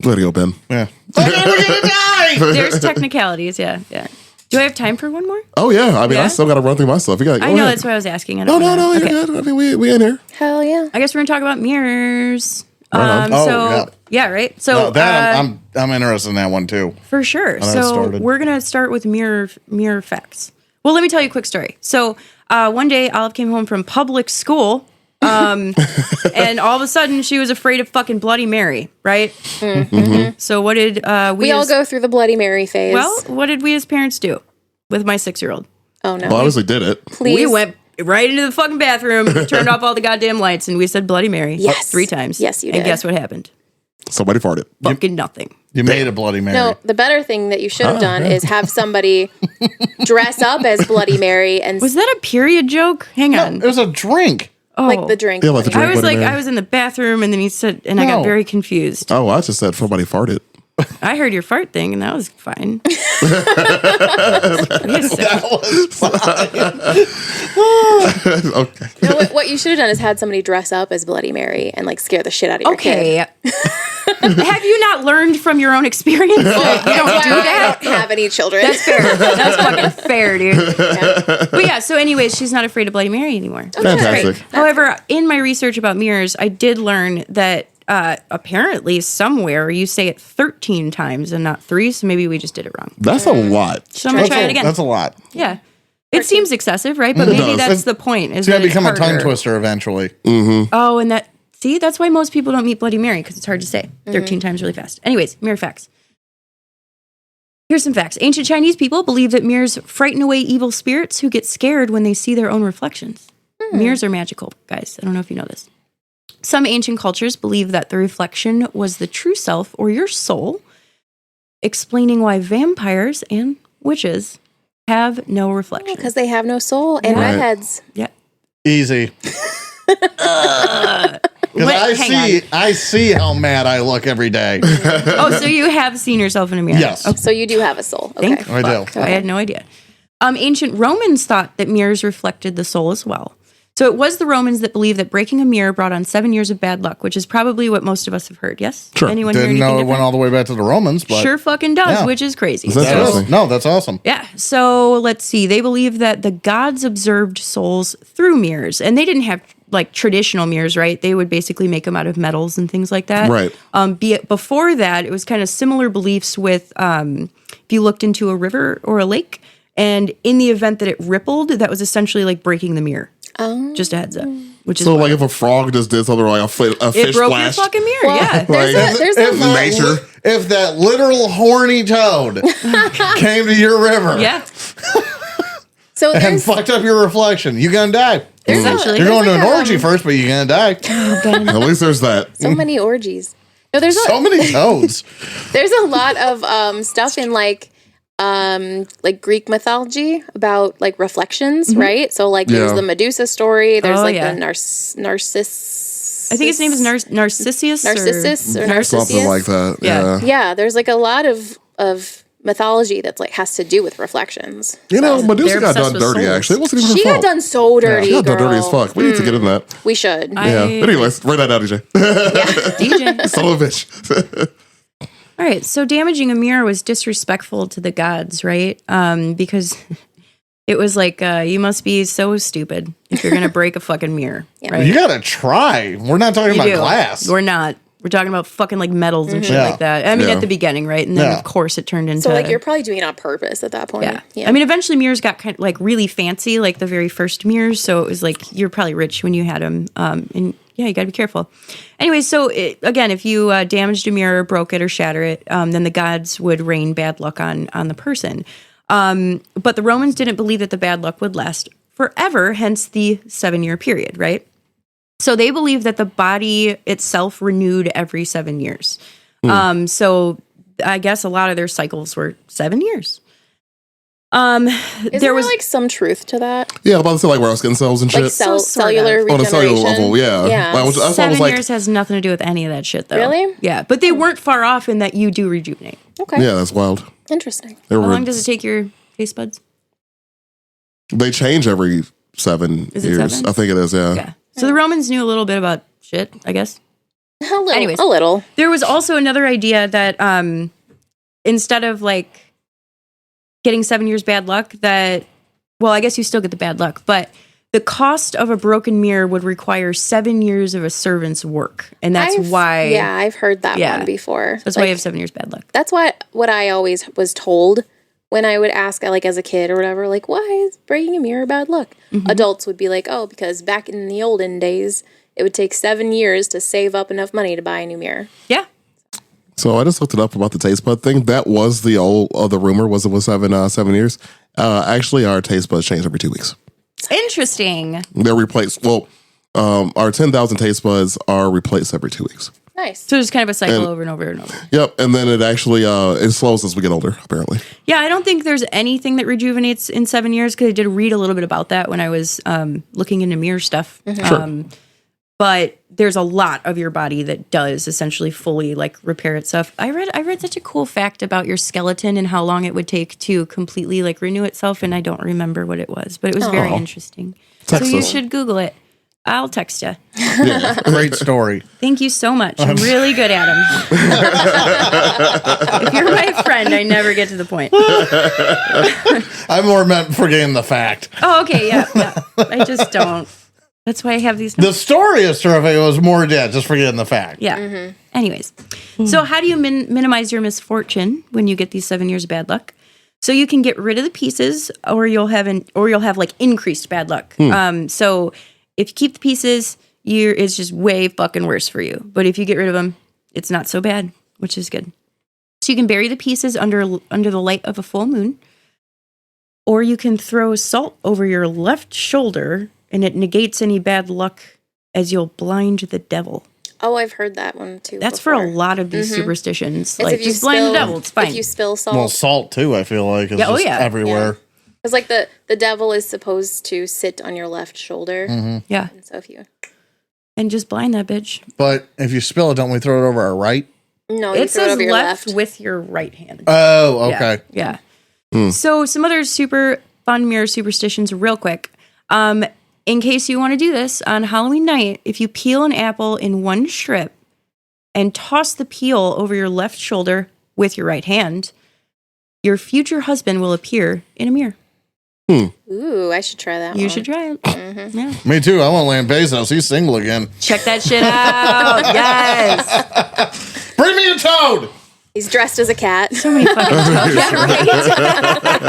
Way to go, Ben. Yeah. We're gonna die. There's technicalities. Yeah. Yeah. Do I have time for one more? Oh, yeah. I mean, I Yeah? still got to run through my stuff. You got. I know that's why I was asking. I don't No, know. you're Okay. good. I mean, we in here. Hell yeah. I guess we're gonna talk about mirrors. on. Oh, So yeah, right. So No, that I'm interested in that one too. for sure. that So started. we're gonna start with mirror facts. Well, let me tell you a quick story. So one day Olive came home from public school. And all of a sudden she was afraid of fucking Bloody Mary, right? So what did We all go through the Bloody Mary phase. Well, what did we as parents do with my 6-year-old? oh no. Well, obviously did it. Please. We went right into the fucking bathroom, turned off all the goddamn lights, and we said Bloody Mary Yes. 3 times. Yes, you And did. guess what happened? Somebody farted. Fucking nothing. You made a Bloody Mary. No, the better thing that you should have done is have somebody dress up as Bloody Mary and Was that a period joke? Hang on. It was a drink. like the drink. Yeah, like the Bloody drink. I was Bloody like, Mary. I was in the bathroom, and then he said, and I No. got very confused. Oh, I just said somebody farted. I heard your fart thing, and that was fine. Okay. No, what you should have done is had somebody dress up as Bloody Mary and like scare the shit out of your kid. Okay. Have you not learned from your own experience that you don't do I that? don't have any children. That's fair. That's fucking fair, dude. But yeah, so anyways, she's not afraid of Bloody Mary anymore. Fantastic. However, in my research about mirrors, I did learn that apparently somewhere you say it 13 times and not 3, so maybe we just did it wrong. That's a lot. So I'm going to try it again. That's a lot. Yeah. It seems excessive, right? But maybe that's the point. It's going to become a tongue twister eventually. Oh, and that's why most people don't meet Bloody Mary, because it's hard to say 13 times really fast. Anyways, mirror facts. Here's some facts. Ancient Chinese people believe that mirrors frighten away evil spirits who get scared when they see their own reflections. Mirrors are magical, guys. I don't know if you know this. Some ancient cultures believe that the reflection was the true self or your soul, explaining why vampires and witches have no reflection. Because they have no soul and Right. redheads. Yeah. Easy. Because I see how mad I look every day. Oh, so you have seen yourself in a mirror? Yes. Okay. So you do have a soul. Okay. I do. I had no idea. Ancient Romans thought that mirrors reflected the soul as well. So it was the Romans that believed that breaking a mirror brought on 7 years of bad luck, which is probably what most of us have heard. Yes? Sure. Anyone Didn't hear know anything it went different? all the way back to the Romans, but Sure fucking does, Yeah. which is crazy. That's interesting. No, that's awesome. Yeah. So let's see. They believe that the gods observed souls through mirrors, and they didn't have like traditional mirrors, right? They would basically make them out of metals and things like that. Right. Before that, it was kind of similar beliefs with if you looked into a river or a lake, and in the event that it rippled, that was essentially like breaking the mirror. Oh. Just a heads up. Which is So, why- like, if a frog just did something like a fish it broke flashed, your fucking mirror. Well, Yeah. There's a lot. nature. If that literal horny toad came to your river Yeah. So and there's fucked up your reflection, you're going to die. Essentially. You're going to like an a, orgy first, but you're going to die. At least there's that. so many orgies. No, there's So many toads. there's a lot of stuff in like Greek mythology about like reflections, right? So like there's Yeah. the Medusa story. There's Oh, like yeah. the Narcissus. I think his name is Narcissus. Narcissus or Narcissus. Something like that. Yeah. Yeah. Yeah, there's like a lot of mythology that's like has to do with reflections. You know, Medusa They're got done obsessed with dirty, souls. actually. It wasn't even her She fault. got done so dirty. She got done girl. dirty as fuck. We need to get in that. We should. Yeah. But anyways, write that down, DJ. DJ. Son of a bitch. All right, so damaging a mirror was disrespectful to the gods, right? Because it was like, you must be so stupid if you're going to break a fucking mirror, right? You got to try. We're not talking You about do. glass. We're not. We're talking about fucking like metals and shit Yeah. like that. I mean, Yeah. at the beginning, right? And then, Yeah. of course, it turned into... So like you're probably doing it on purpose at that point. Yeah. I mean, eventually mirrors got kind of like really fancy, like the very first mirrors. So it was like you're probably rich when you had them. And yeah, you got to be careful. Anyway, so again, if you damaged a mirror, broke it, or shatter it, then the gods would rain bad luck on the person. But the Romans didn't believe that the bad luck would last forever, hence the 7-year period, right? So they believed that the body itself renewed every 7 years. So I guess a lot of their cycles were 7 years. Is there like some truth to that? Yeah, I'm about to say, like, where our skin cells and shit. Like So sort cellular of. On a regeneration. cellular level, yeah. Yeah. Like, that's why I 7 was like, years has nothing to do with any of that shit, though. Really? Yeah, but they weren't far off in that you do rejuvenate. Okay. yeah, that's wild. Interesting. They, How were, long does it take your taste buds? they change every 7 Is it years. 7? I think it is, yeah. Yeah. So the Romans knew a little bit about shit, I guess. A little. Anyways. A little. There was also another idea that instead of like getting 7 years bad luck, that, well, I guess you still get the bad luck, but the cost of a broken mirror would require 7 years of a servant's work. And that's why. Yeah, I've heard that Yeah. one before. That's why you have 7 years bad luck. That's what I always was told when I would ask, like as a kid or whatever, like, why is breaking a mirror bad luck? Mm-hmm. Adults would be like, oh, because back in the olden days, it would take 7 years to save up enough money to buy a new mirror. Yeah. So I just looked it up about the taste bud thing. That was the the rumor was it was 7 years. Actually, our taste buds change every 2 weeks. Interesting. They're replaced. Well, our 10,000 taste buds are replaced every 2 weeks. Nice. So it's kind of a cycle over and over and over. Yep, and then it actually it slows as we get older. Apparently, Yeah, I don't think there's anything that rejuvenates in 7 years, because I did read a little bit about that when I was looking into mirror stuff. Sure. But there's a lot of your body that does essentially fully like repair itself. I read such a cool fact about your skeleton and how long it would take to completely like renew itself, and I don't remember what it was, but it was very interesting. Text so you us. should Google it. I'll text you. Great story. Thank you so much. I'm really good at them. If you're my friend, I never get to the point. I more meant forgetting the fact. Oh, okay, yeah. I just don't. That's why I have these. The story is terrific. It was more dead. Just forgetting the fact. Yeah. Anyways, so how do you minimize your misfortune when you get these 7 years of bad luck? So you can get rid of the pieces, or you'll have like increased bad luck. So if you keep the pieces, it's just way fucking worse for you. But if you get rid of them, it's not so bad, which is good. So you can bury the pieces under the light of a full moon, or you can throw salt over your left shoulder, and it negates any bad luck as you'll blind the devil. Oh, I've heard that one too. That's before. for a lot of these superstitions. It's Like, if you just blind the spill- devil, it's fine. If you spill salt. Well, salt too. I feel like is just everywhere. Because like the devil is supposed to sit on your left shoulder. Yeah. And so if you And just blind that bitch. But if you spill it, don't we throw it over our right? no, you It throw it says over your left left. with your right hand. Oh, okay. Yeah. So some other super fun mirror superstitions real quick. In case you want to do this on Halloween night, if you peel an apple in one strip and toss the peel over your left shoulder with your right hand, your future husband will appear in a mirror. Ooh, I should try that. You one. should try it. Yeah. Me too. I want Land Bezos. He's single again. Check that shit out. Yes. Bring me a toad. He's dressed as a cat. So many fucking yeah, right.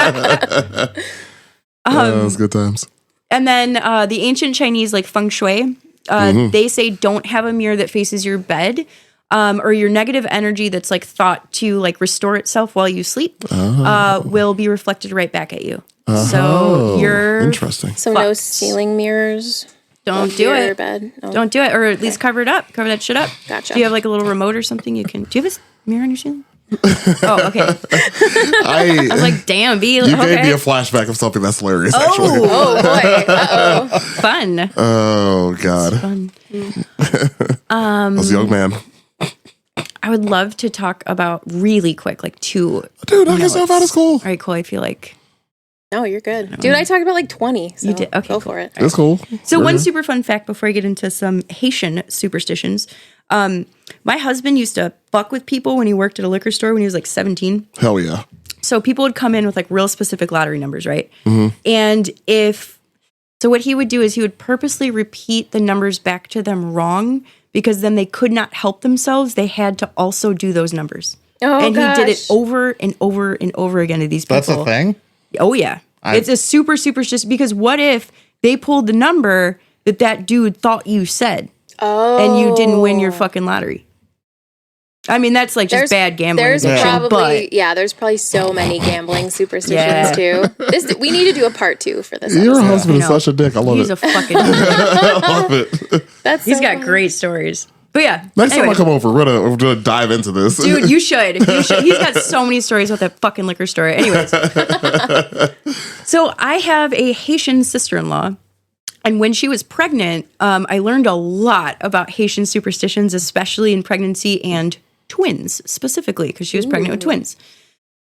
That was good times. And then the ancient Chinese, like feng shui, they say don't have a mirror that faces your bed, or your negative energy that's like thought to like restore itself while you sleep will be reflected right back at you. So you're Interesting. So no fucked. ceiling mirrors. Don't above do your it. Bed. No. Don't do it, or at least cover it up. Cover that shit up. Gotcha. Do you have like a little remote or something you can? Do you have a mirror on your ceiling? Oh, okay. I was like, damn, B. You Okay. gave me a flashback of something that's hilarious, actually. Oh boy. Uh-oh. Fun. Oh, God. Fun. I was a young man. I would love to talk about really quick, like two. Dude, knock yourself out of school. All right, cool. I feel like No, you're good. Dude, I talked about like 20. So you did. Okay, go cool. for it. That's cool. So one super fun fact before I get into some Haitian superstitions. My husband used to fuck with people when he worked at a liquor store when he was like 17. Hell yeah. So people would come in with like real specific lottery numbers, right? And so what he would do is he would purposely repeat the numbers back to them wrong because then they could not help themselves. They had to also do those numbers. Oh, and gosh. he did it over and over and over again to these people. That's a thing. Oh, yeah. It's a super just because what if they pulled the number that dude thought you said and you didn't win your fucking lottery? I mean, that's like just bad gambling. There's addiction, probably but there's probably so many gambling superstitions too. We need to do a part 2 for this Your episode. husband is I know. such a dick. I love he's it. a fucking. I love it. He's got great stories. But yeah, Next time I anyway. come over, we're gonna dive into this. Dude, you should. He's got so many stories about that fucking liquor store. Anyways. So I have a Haitian sister-in-law. And when she was pregnant, I learned a lot about Haitian superstitions, especially in pregnancy and twins, specifically, because she was pregnant with twins.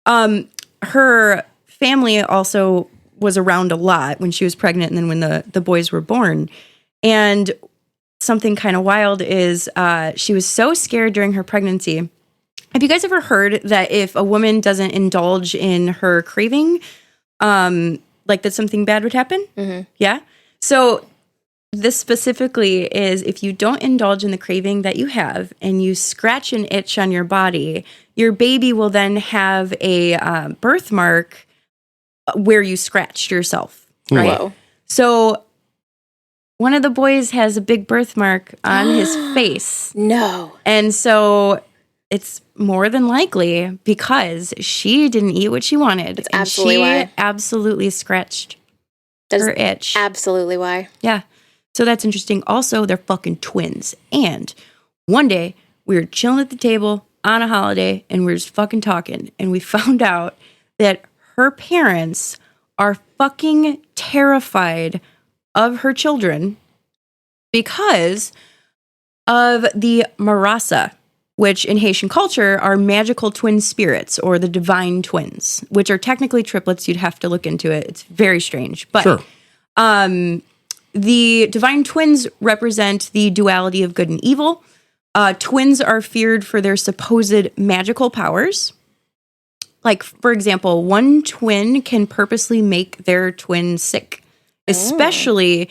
Her family also was around a lot when she was pregnant and then when the boys were born. And something kind of wild is she was so scared during her pregnancy. Have you guys ever heard that if a woman doesn't indulge in her craving, like that something bad would happen? Mm-hmm. Yeah. So this specifically is if you don't indulge in the craving that you have and you scratch an itch on your body, your baby will then have a birthmark where you scratched yourself. Right. Whoa. So one of the boys has a big birthmark on his face. No. And so it's more than likely because she didn't eat what she wanted. That's and absolutely she why. absolutely scratched That is her itch. absolutely why. Yeah. So that's interesting. Also, they're fucking twins. And one day we were chilling at the table on a holiday and we were just fucking talking. And we found out that her parents are fucking terrified of her children because of the Marasa, which in Haitian culture are magical twin spirits or the divine twins, which are technically triplets. You'd have to look into it. It's very strange. But Sure. The divine twins represent the duality of good and evil. Twins are feared for their supposed magical powers. Like, for example, one twin can purposely make their twin sick, especially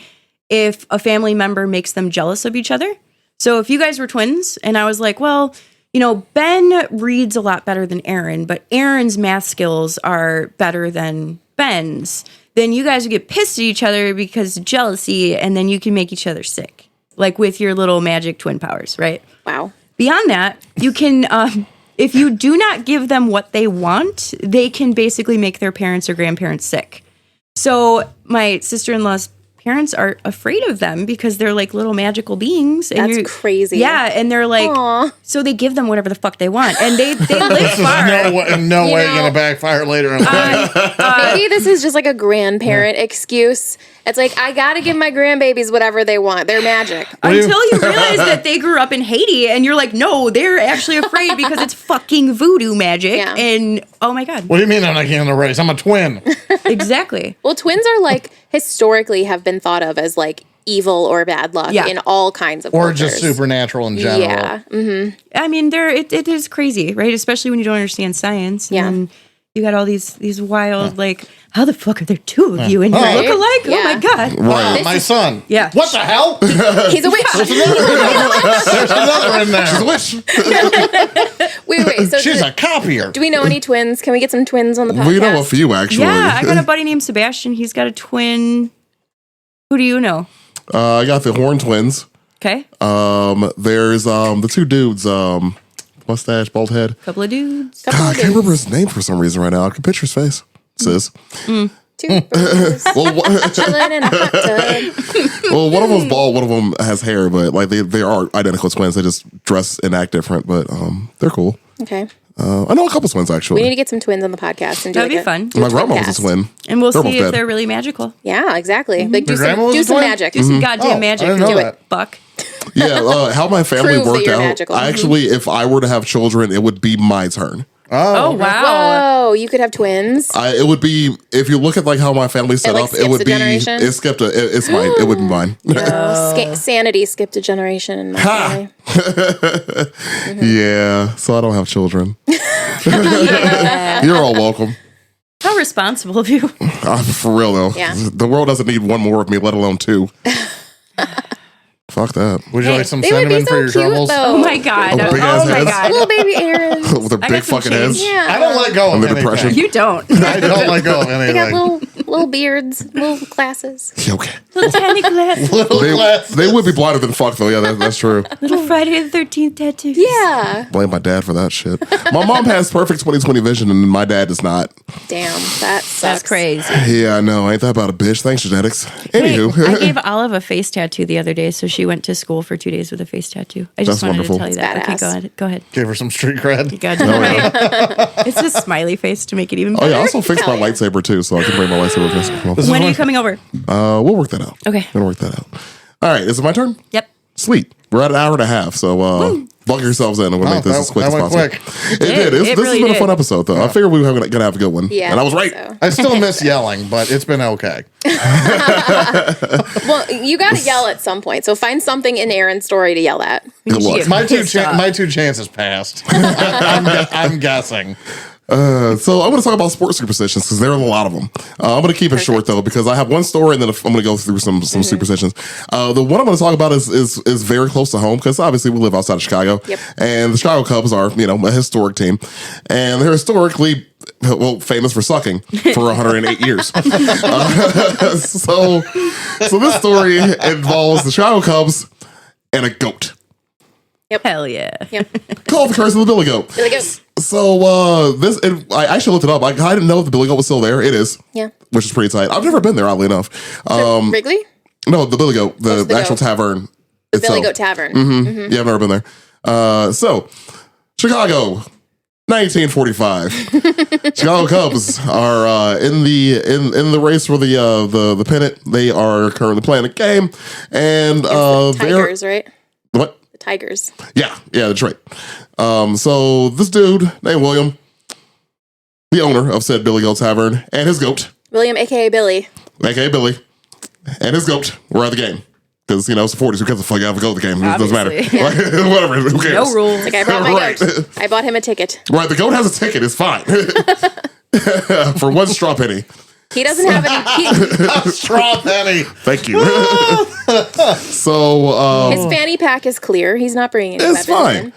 if a family member makes them jealous of each other. So if you guys were twins and I was like, well, you know, Ben reads a lot better than Aaron, but Aaron's math skills are better than Ben's, then you guys would get pissed at each other because of jealousy, and then you can make each other sick, like with your little magic twin powers, right? Wow. Beyond that, you can, if you do not give them what they want, they can basically make their parents or grandparents sick. So my sister-in-law's parents are afraid of them because they're like little magical beings. And That's crazy. Yeah, and they're like, Aw. so they give them whatever the fuck they want, and they live far. No way know, gonna backfire later in life. Maybe this is just like a grandparent excuse. It's like, I gotta give my grandbabies whatever they want. They're magic. Until you realize that they grew up in Haiti, and you're like, no, they're actually afraid because it's fucking voodoo magic. Yeah. And oh my god, What do you mean I'm not getting the race? I'm a twin. exactly. Well, twins are like historically have been thought of as like evil or bad luck Yeah. in all kinds of Or cultures. just supernatural in general. Yeah. Mm-hmm. I mean, it is crazy, right? Especially when you don't understand science. Yeah. And you got all these wild, like, how the fuck are there two of you and you Right. look alike? Oh my Yeah. god. Right. My son. Yeah. What the hell? He's a witch. There's another in there. She's a witch. Wait. So She's a copier. do we know any twins? Can we get some twins on the podcast? We know a few, actually. Yeah, I got a buddy named Sebastian. He's got a twin. Who do you know? I got the Horn twins. Okay. There's the two dudes, mustache, bald head. Couple of dudes. Couple God, I of can't remember dudes. his name for some reason right now. I can picture his face. Sis. Two birds Well, chilling in a hot tub. well, one of them's bald, one of them has hair, but like they are identical twins. They just dress and act different, but they're cool. Okay. I know a couple twins We actually. need to get some twins on the podcast and do That'd like be fun. do My twin grandma was cast. a twin. And we'll They're see both if dead. they're really magical. Yeah, exactly. Like Your grandma was do a some twin? magic. Do some goddamn Oh, magic. I didn't know Do that. it, Buck. Yeah, how my family Prove that worked you're out. magical. I actually, if I were to have children, it would be my turn. Oh, wow. Whoa, you could have twins. It would be if you look at like how my family's set like, up. It skips would a be generation? it skipped it's mine. It would be mine. Sanity skipped a generation in my family. Yeah, so I don't have children. You're all welcome. How responsible of you. For real though, Yeah. the world doesn't need one more of me, let alone two. Fuck that. Would you like some They would be cinnamon for so your cute troubles? though. Oh my god. Oh, big Oh ass my heads. god. Little baby Aaron. With their I big got some fucking change. heads. Yeah. I don't let go of And the anything. depression. You don't. I don't let go of They anything. got little beards, little glasses. Okay. Little tiny glass. Little glass. They would be blinder than fuck though. Yeah, that's true. Little Friday the 13th tattoos. Yeah. Blame my dad for that shit. My mom has perfect 20/20 vision, and my dad does not. Damn, that sucks. That's crazy. Yeah, I know. Ain't that about a bitch? Thanks, genetics. Hey, Anywho, I gave Olive a face tattoo the other day, so she went to school for 2 days with a face tattoo. I just That's wanted wonderful. to tell you that. That's Okay, badass. go ahead. Gave her some street cred. You gotta do Oh, it. It's a smiley face to make it even oh better. yeah, I also fixed my Hell yeah. lightsaber too, so I can bring my lightsaber with me. This is When are when- you coming over? We'll work that out. Okay. We'll work that out. All right, is it my turn? Yep. Sweet. We're at an hour and a half, so buckle yourselves in, and we'll make this as quick as that went possible. quick. It did. It This really has been a did. fun episode, though. I figured we were gonna have a good one. Yeah. and I was right. so. I still miss yelling, but it's been okay. Well, you got to yell at some point. So find something in Aaron's story to yell at. Good luck. My two chances passed. I'm guessing. So I'm going to talk about sports superstitions because there are a lot of them. I'm going to keep it short though because I have one story and then I'm going to go through some superstitions. The one I'm going to talk about is very close to home because obviously we live outside of Chicago, Yep. and the Chicago Cubs are a historic team, and they're historically famous for sucking for 108 years. So this story involves the Chicago Cubs and a goat. Hell yeah. Yep. Called the Curse of the Billy Goat. Billy go. So I actually looked it up. I didn't know if the Billy Goat was still there. It is. Yeah. Which is pretty tight. I've never been there, oddly enough. Wrigley? No, the Billy Goat, the the actual goat? tavern. The itself. Billy Goat Tavern. Yeah, I've never been there. So Chicago, 1945. Chicago Cubs are in the race for the pennant. They are currently playing a game, and Tigers, right? what? The Tigers. Yeah, that's right. So this dude named William, the owner of said Billy Goat Tavern, and his goat, William, a.k.a. Billy. aka Billy, and his goat were at the game. Because, it's the 40s. Who cares the fuck out of go to the game? It doesn't matter. Obviously. Like, whatever. Who cares? No rules. Like, I brought my Right. goat. I bought him a ticket. Right, the goat has a ticket. It's fine. For one straw penny. He doesn't have any. Straw penny. Thank you. So His fanny pack is clear. He's not bringing any it's weapons fine. in.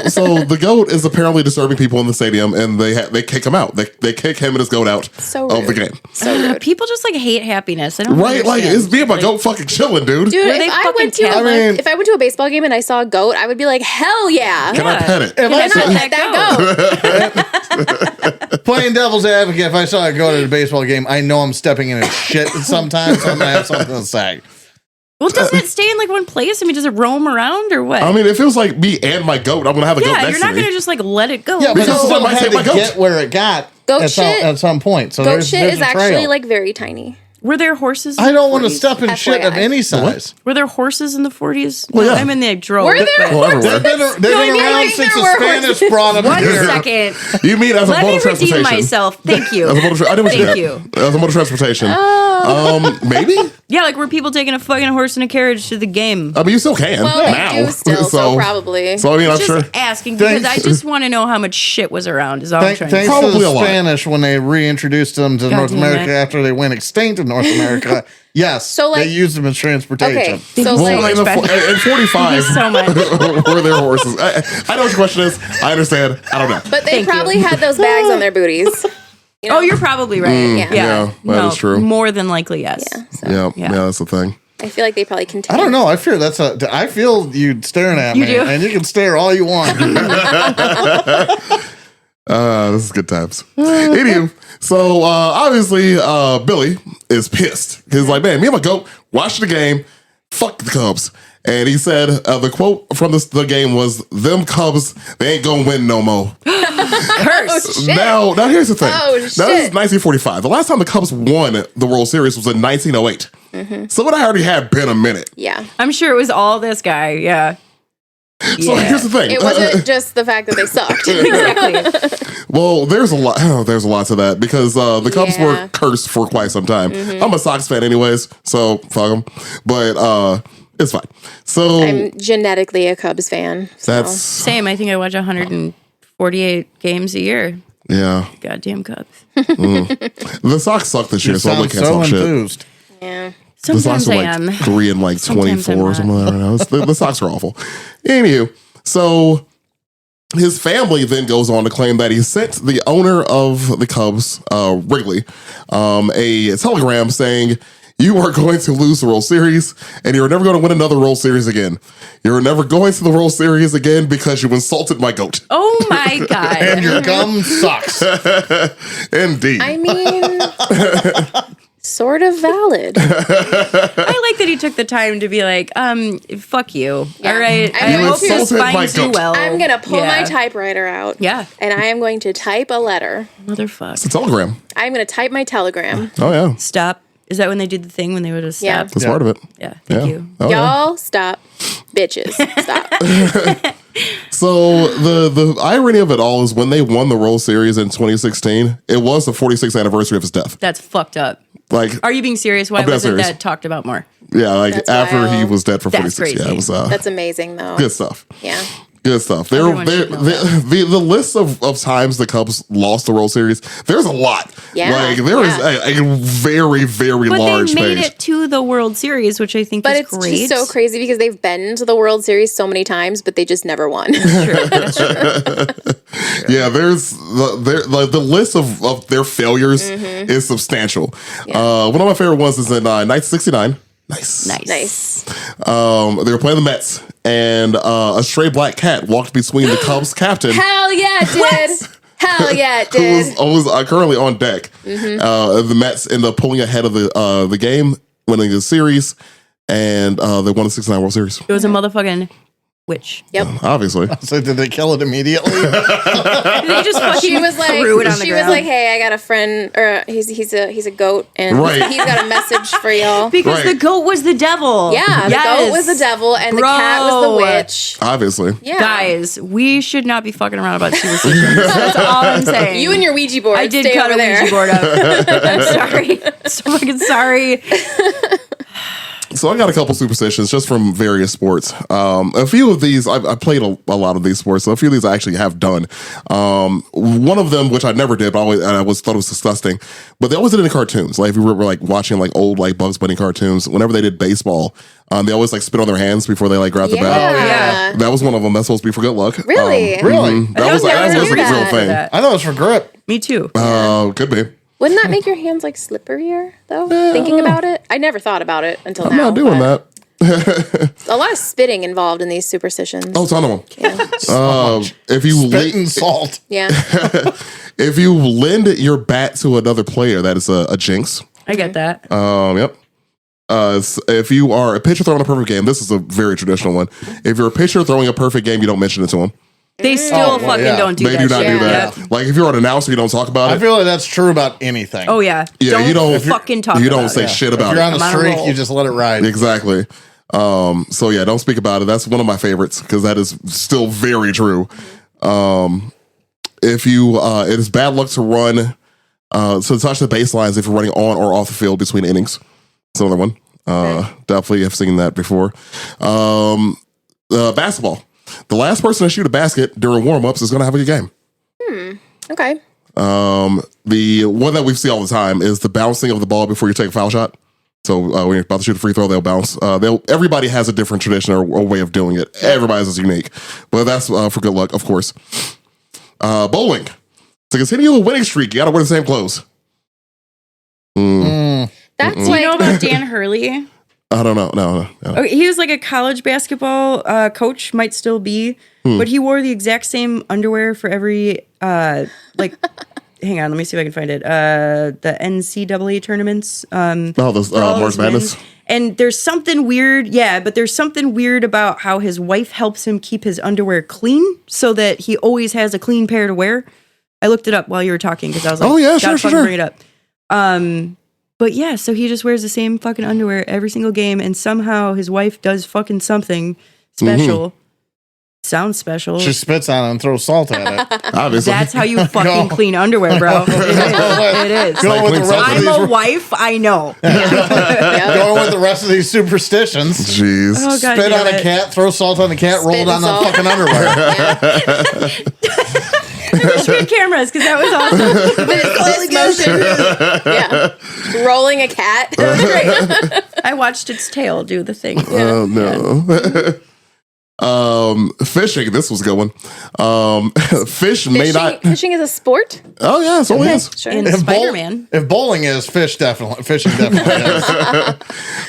So the goat is apparently disturbing people in the stadium, and they kick him out. They kick him and his goat out So of the rude. game. So rude. People just like hate happiness. I don't Right? Like understand. it's me and my goat fucking chilling, dude. Dude, Were they if I, fucking went to Catholic? if I went to a baseball game and I saw a goat, I would be like, hell yeah. Can I Yeah. pet it? If Can I I pet that goat? playing devil's advocate, if I saw it go to a baseball game, I know I'm stepping in his shit sometimes, so I'm gonna have something to say. Well, doesn't it stay in like one place? I mean, does it roam around or what? I mean, if it was like me and my goat, I'm gonna have a goat yeah, next you're not to me. gonna just like let it go. Yeah, but Because it still somebody had said my to goat. get where it got Goat at shit- at some point. So Goat there's shit is a actually trail. like very tiny. Were there horses? I don't want to 40s? step in shit of FYI. any size. Were there horses in the 40s? Well, yeah. I mean, they drove. Were there but- Well, everywhere. They've been No, I mean, around like, since there the were Spanish horses. brought them One here. second. You mean as a Let mode me of redeem transportation? myself. Thank you. As a mode of, I did what you Thank did. you. As a mode of transportation. Maybe. Yeah, like were people taking a fucking horse and a carriage to the game? I mean, you still can Well, now. they do still, so probably. So I mean, I'm Just sure. asking because Thanks. I just want to know how much shit was around. Is all I'm trying to Thanks say. to Probably the a lot. Spanish when they reintroduced them to God North damn America it. after they went extinct in North America. Yes, So, like- they used them as transportation. Okay, so you Well, like, in, much, Ben. in 45, so much. were there horses? I know what your question is. I understand. I don't know. but they Thank you. probably had those bags on their booties. You know? Oh, you're probably right. Yeah. Yeah, that is true. More than likely, yes. Yeah, so Yeah, that's the thing. I feel like they probably I contain. don't know. I fear I feel you staring at You me, do? and you can stare all you want. This is good times. Anywho, so obviously Billy is pissed. He's like, man, me and my goat watching the game. Fuck the Cubs. And he said the quote from the game was, "Them Cubs, they ain't gonna win no more." Oh, shit. Now here's the thing. Oh, Now this is shit. 1945. The last time the Cubs won the World Series was in 1908. So it already had been a minute. Yeah. I'm sure it was all this guy. Yeah. So here's the thing. It wasn't just the fact that they sucked. Exactly. Well, there's a lot. There's a lot to that because the Cubs were Yeah. cursed for quite some time. I'm a Sox fan, anyways, so fuck them. But it's fine. So I'm genetically a Cubs fan. So. that's Same. I think I watch 148 games a year. yeah. Goddamn Cubs. The Sox suck this year, You so I sound can't so talk shit. enthused. Yeah. The Sometimes Sox are I like am. 3 and like Sometimes I'm 24 or something like that. I don't know. The Sox are awful. Anywho, so his family then goes on to claim that he sent the owner of the Cubs, Wrigley, a telegram saying, "You are going to lose the World Series, and you're never going to win another World Series again. You're never going to the World Series again because you insulted my goat." Oh my God. And your gum sucks. Indeed. I mean, sort of valid. I like that he took the time to be like, fuck you. Yeah. All right. I'm I going hope to- this Insulted my finds you goat. well. I'm going to pull Yeah. my typewriter out. Yeah. And I am going to type a letter. Motherfucker. It's a telegram. I'm going to type my telegram. Oh, yeah. Stop. Is that when they did the thing when they would have Yeah. stopped? That's part of it. Yeah. Thank Yeah. you. Oh, yeah. Y'all stop. Bitches. Stop. So the irony of it all is when they won the World Series in 2016, it was the 46th anniversary of his death. That's fucked up. Like, Are you being serious? Why I'm dead wasn't serious. that talked about more? yeah, like That's after he wild. was dead for That's 46. Yeah, crazy. it was That's amazing, though. good stuff. Yeah. Good stuff. Everyone should know The list of times the Cubs lost the World Series, there's a lot. Yeah, Like, there is yeah. a very, very But large they made page. it to the World Series, which I think But is it's great. just so crazy because they've been to the World Series so many times, but they just never won. Yeah, there's the list of their failures is substantial. One of my favorite ones is in 1969. Nice. Nice. They were playing the Mets, and a stray black cat walked between the Cubs captain, Hell yeah, it did. Hell yeah, it who did. was currently on deck. The Mets ended up pulling ahead of the game, winning the series, and they won the '69 World Series. It was a motherfucking witch. Yep. Obviously, So did they kill it immediately? They just fucking She was like, threw it on the she was ground. like, hey, I got a friend, or he's a goat, and Right. he's got a message for y'all. because Right. the goat was the devil. Yeah, the Yes. goat was the devil, and the cat was the Bro. witch. obviously. Yeah, Guys, we should not be fucking around about superstitions. That's all I'm saying. you and your Ouija board. I did stay cut over a there. Ouija board up. I'm sorry. So fucking sorry. So I got a couple superstitions just from various sports. A few of these, I played a lot of these sports, so a few of these I actually have done. One of them, which I never did, but I always thought it was disgusting, but they always did it in cartoons. Like if we were like watching like old like Bugs Bunny cartoons, whenever they did baseball, they always like spit on their hands before they like grab the bat. Yeah. That was one of them. That's supposed to be for good luck. Really? Really? That was never a knew real that. thing. I thought it was for grip. Me too. Could be. Wouldn't that make your hands like slipperier though? Thinking about it, I never thought about it until I'm now. not doing but that. A lot of spitting involved in these superstitions. Oh, ton of them. If you Spit and salt. Yeah. if you lend your bat to another player, that is a jinx. I get that. Yep. If you are a pitcher throwing a perfect game, this is a very traditional one. If you're a pitcher throwing a perfect game, you don't mention it to him. They still fucking don't do They that. do not shit. do that. Yeah. Like if you're an announcer, you don't talk about I it. feel like that's true about anything. Oh yeah. Yeah, you don't fucking talk. You don't about say it. shit If about you're on it. a I'm on a streak, roll. you just let it ride. Exactly. So yeah, don't speak about it. That's one of my favorites because that is still very true. If you, it is bad luck to run, to touch the baselines if you're running on or off the field between innings. That's another one. Definitely have seen that before. Basketball. The last person to shoot a basket during warm-ups is going to have a good game. Okay. The one that we see all the time is the bouncing of the ball before you take a foul shot. So when you're about to shoot a free throw, they'll bounce. Everybody has a different tradition or way of doing it. Everybody's is unique, but that's for good luck, of course. Bowling. To continue a winning streak, you got to wear the same clothes. That's Do you like know about Dan Hurley? I don't know. No. Okay, he was like a college basketball coach, might still be, but he wore the exact same underwear for every like. Hang on, let me see if I can find it. The NCAA tournaments. Those for all March his Madness. wins. And there's something weird, but there's something weird about how his wife helps him keep his underwear clean so that he always has a clean pair to wear. I looked it up while you were talking because I was like, Oh, yeah, gotta sure. fucking bring it up. But yeah, so he just wears the same fucking underwear every single game, and somehow his wife does fucking something special. Sounds special. She spits on it and throws salt at it. Obviously. That's how you fucking clean underwear, bro. It is. Going with the rest of I'm these, a wife. I know. going with the rest of these superstitions. Jeez. Oh, God Spit damn on a it. cat, throw salt on the cat, roll it and on the salt. fucking underwear. Wish we had cameras because that was awesome. this motion. Yeah. Rolling a cat. It was great. I watched its tail do the thing. Oh, no. Fishing. This was a good one. Fish may not. Fishing is a sport? Oh, yeah, so it is. Sure. In If Spider-Man. If bowling is, fishing definitely is.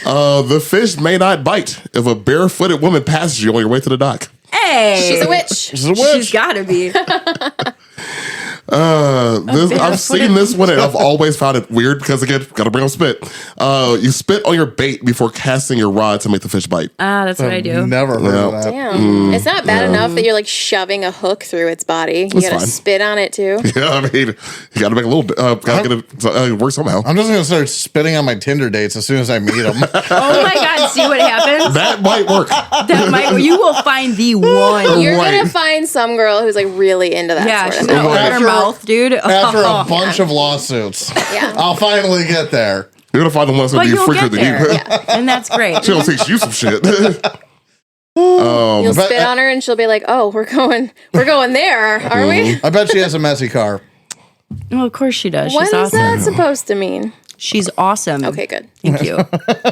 The fish may not bite if a barefooted woman passes you on your way to the dock. She's Hey. a witch. She's a witch. She's got to be. I've seen this one and I've always found it weird because, again, gotta bring up spit. You spit on your bait before casting your rod to make the fish bite. That's what I do. Never heard of that. Damn. It's not bad enough that you're like shoving a hook through its body. You gotta fine. spit on it too. Yeah, I mean, you gotta make a little, gotta get it work somehow. I'm just going to start spitting on my Tinder dates as soon as I meet them. Oh my God. See what happens? That might work. You will find the one. You're Right. gonna find some girl who's like really into that Yeah, sort she's of gonna thing. open her After- mouth, dude. After Oh. a bunch of lawsuits. Yeah. I'll finally get there. You're gonna find the ones that But be you'll freakier get than you. there. And that's great. She'll teach you some shit. You'll but- spit on her and she'll be like, "Oh, we're going there, are we?" I bet she has a messy car. Well, of course she does. What She's is awesome. that supposed to mean? She's awesome. Okay, good. Thank you.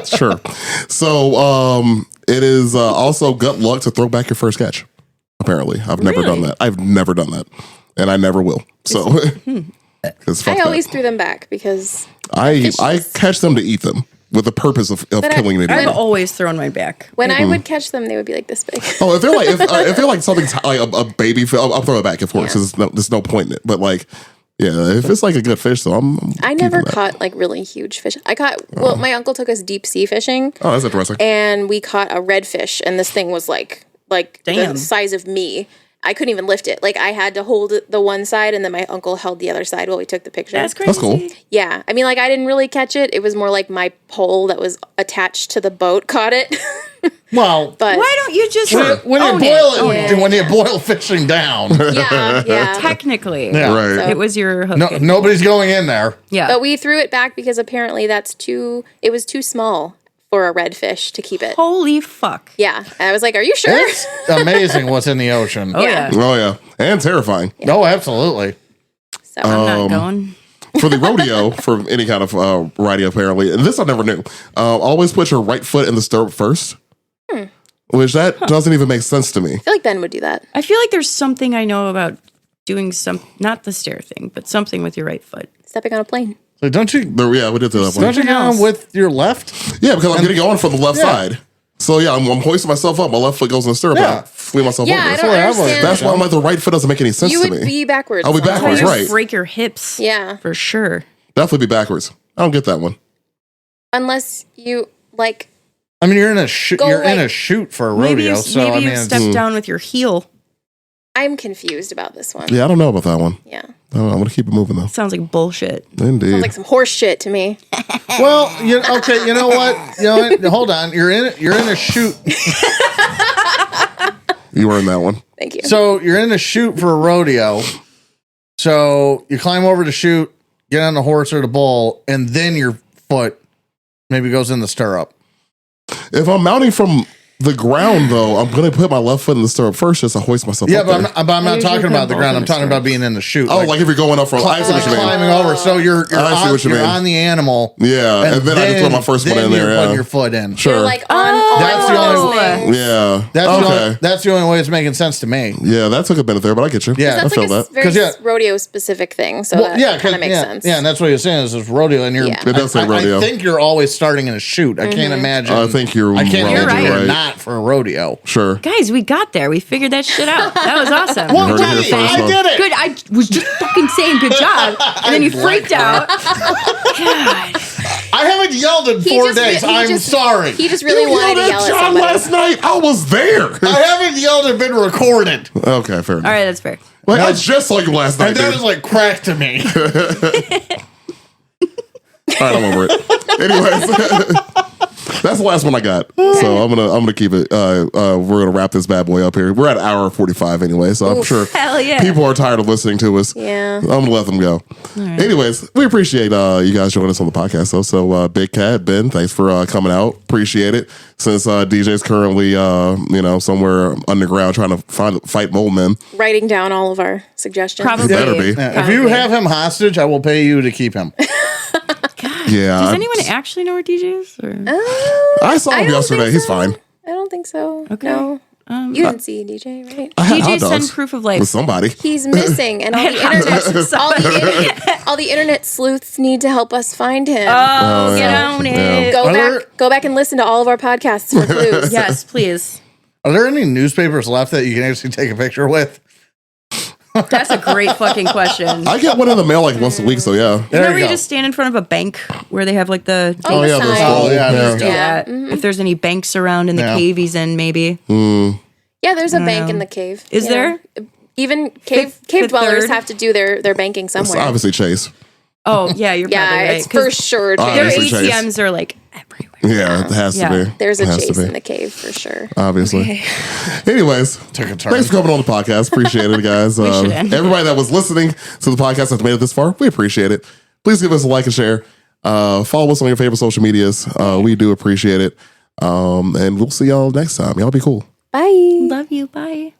Sure. So, it is also good luck to throw back your first catch. Apparently, I've never done Really? that. I've never done that, and I never will. So, 'cause fuck I always that. threw them back because I catch them to eat them with the purpose of killing them. I've always thrown my back. when I would catch them, they would be like this big. Oh, if they're like if they're like something like a baby fish, I'll throw it back. Of course, there's no point in it. But like, yeah, if it's like a good fish, so I'm I keeping never that. caught like really huge fish. I caught my uncle took us deep sea fishing, Oh, that's interesting. and we caught a redfish, and this thing was like Damn. the size of me. I couldn't even lift it. Like I had to hold the one side, and then my uncle held the other side while we took the picture. That's crazy. That's cool. Yeah, I mean, like I didn't really catch it. It was more like my pole that was attached to the boat caught it. Well, But Why don't you just when you own boil it? it, when you boil fishing down, yeah. Technically. Yeah. Right. It was your hook. no, nobody's going in there. Yeah. But we threw it back because apparently it was too small for a redfish to keep it. Holy fuck. Yeah. I was like, are you sure? It's amazing what's in the ocean. Oh, yeah. Oh yeah, and terrifying. Oh, absolutely. So I'm not going. For the rodeo, for any kind of riding, apparently, and this I never knew. Always put your right foot in the stirrup first, which that doesn't even make sense to me. I feel like Ben would do that. I feel like there's something I know about doing not the stair thing, but something with your right foot. Stepping on a plane. So don't you Yeah, we did do that one. don't you get on with your left? Yeah, because I'm getting on from the left Yeah. side. So yeah, I'm hoisting myself up. My left foot goes in the stirrup. Yeah. And I fling myself Yeah, over. I what don't I was- understand. That's why I'm like the right foot doesn't make any sense You to would me. be backwards. I'll be sometimes. backwards, You right? break your hips. Yeah. For sure. Definitely be backwards. I don't get that one. Unless you like. I mean, you're in a shoot. Go You're in like- a shoot for a Maybe rodeo. you, So maybe I mean, you it's- step down with your heel. I'm confused about this one. Yeah, I don't know about that one. Yeah. I'm gonna keep it moving though. Sounds like bullshit. Indeed. Sounds like some horse shit to me. well, okay. You know what? Hold on. You're in a shoot. You earned that one. Thank you. So you're in a shoot for a rodeo. So you climb over to shoot, get on the horse or the bull, and then your foot maybe goes in the stirrup. If I'm mounting from the ground, though, I'm going to put my left foot in the stirrup first just to hoist myself Yeah, up but there. I'm not usually talking put about the both ground. in I'm the talking about stirrup. being in the chute. like if you're going up from, I see what you mean. climbing over. So you're I see what you you're mean. on the animal. Yeah, and then I can put my first one then in there. you're Yeah. putting your foot in. Sure. You're like on That's the all only- those things. Yeah. That's that's the only way it's making sense to me. Yeah, that took a minute there, but I get you. Yeah. I That's feel like a that. very 'Cause, yeah. rodeo specific thing. So that kind of makes sense. Yeah, and that's what you're saying is this rodeo, and you're. Yeah. It does say rodeo. I think you're always starting in a shoot. I can't imagine. I think you're I can't wrong. imagine You're you're right. not for a rodeo. Sure. Guys, we got there. We figured that shit out. That was awesome. You heard it here first, I huh? did it. Good. I was just fucking saying good job. And then you freaked out. God. I haven't yelled in He 4 just re- days. he I'm just- sorry. He just really You wanted yelled to at yell at John somebody. last night. I was there. I haven't yelled and been recorded. Okay, fair enough. All right, that's fair. Like, I just saw you last night, And that dude. was like crack to me. All right, I'm over it. Anyways, that's the last one I got. So I'm gonna keep it. We're gonna wrap this bad boy up here. We're at hour 45 anyway, so I'm sure Hell yeah. people are tired of listening to us. Yeah. I'm gonna let them go. Anyways, we appreciate you guys joining us on the podcast. Though. So Big Cat, Ben, thanks for coming out. Appreciate it. Since DJ's currently somewhere underground trying to fight mole men. Writing down all of our suggestions. Probably. Better be. Yeah, if you have him hostage, I will pay you to keep him. Yeah. Does anyone actually know where DJ is? Or? I saw I him don't yesterday. think He's so. fine. I don't think so. Okay. No. You didn't see DJ, right? I had hot DJ dogs send proof of life. with somebody. He's missing, and all the internet, all the internet sleuths need to help us find him. Oh, get yeah. on Yeah. it. Go back and listen to all of our podcasts for clues. Yes, please. Are there any newspapers left that you can actually take a picture with? That's a great fucking question. I get one in the mail like once a week, so yeah. There Remember you you go. just stand in front of a bank where they have like the Oh, the yeah, those sign. little- yeah, yeah. yeah. do that. If there's any banks around in the Yeah. cave he's in, maybe. Yeah, there's a bank know. in the cave. Is Yeah. there? Even cave Fifth dwellers Third? have to do their banking It's somewhere. obviously Chase. Oh, yeah, you're Yeah, probably right. it's for 'cause sure. their Obviously Chase. ATMs are like everywhere. Yeah, it has Yeah. to be. There's a It has chase to be. in the cave for sure. Obviously. Anyways, Took a turn. thanks for coming on the podcast. Appreciate it, guys. should end. Everybody that was listening to the podcast that's made it this far, we appreciate it. Please give us a like and share. Follow us on your favorite social medias. We do appreciate it. And we'll see y'all next time. Y'all be cool. Bye. Love you. Bye.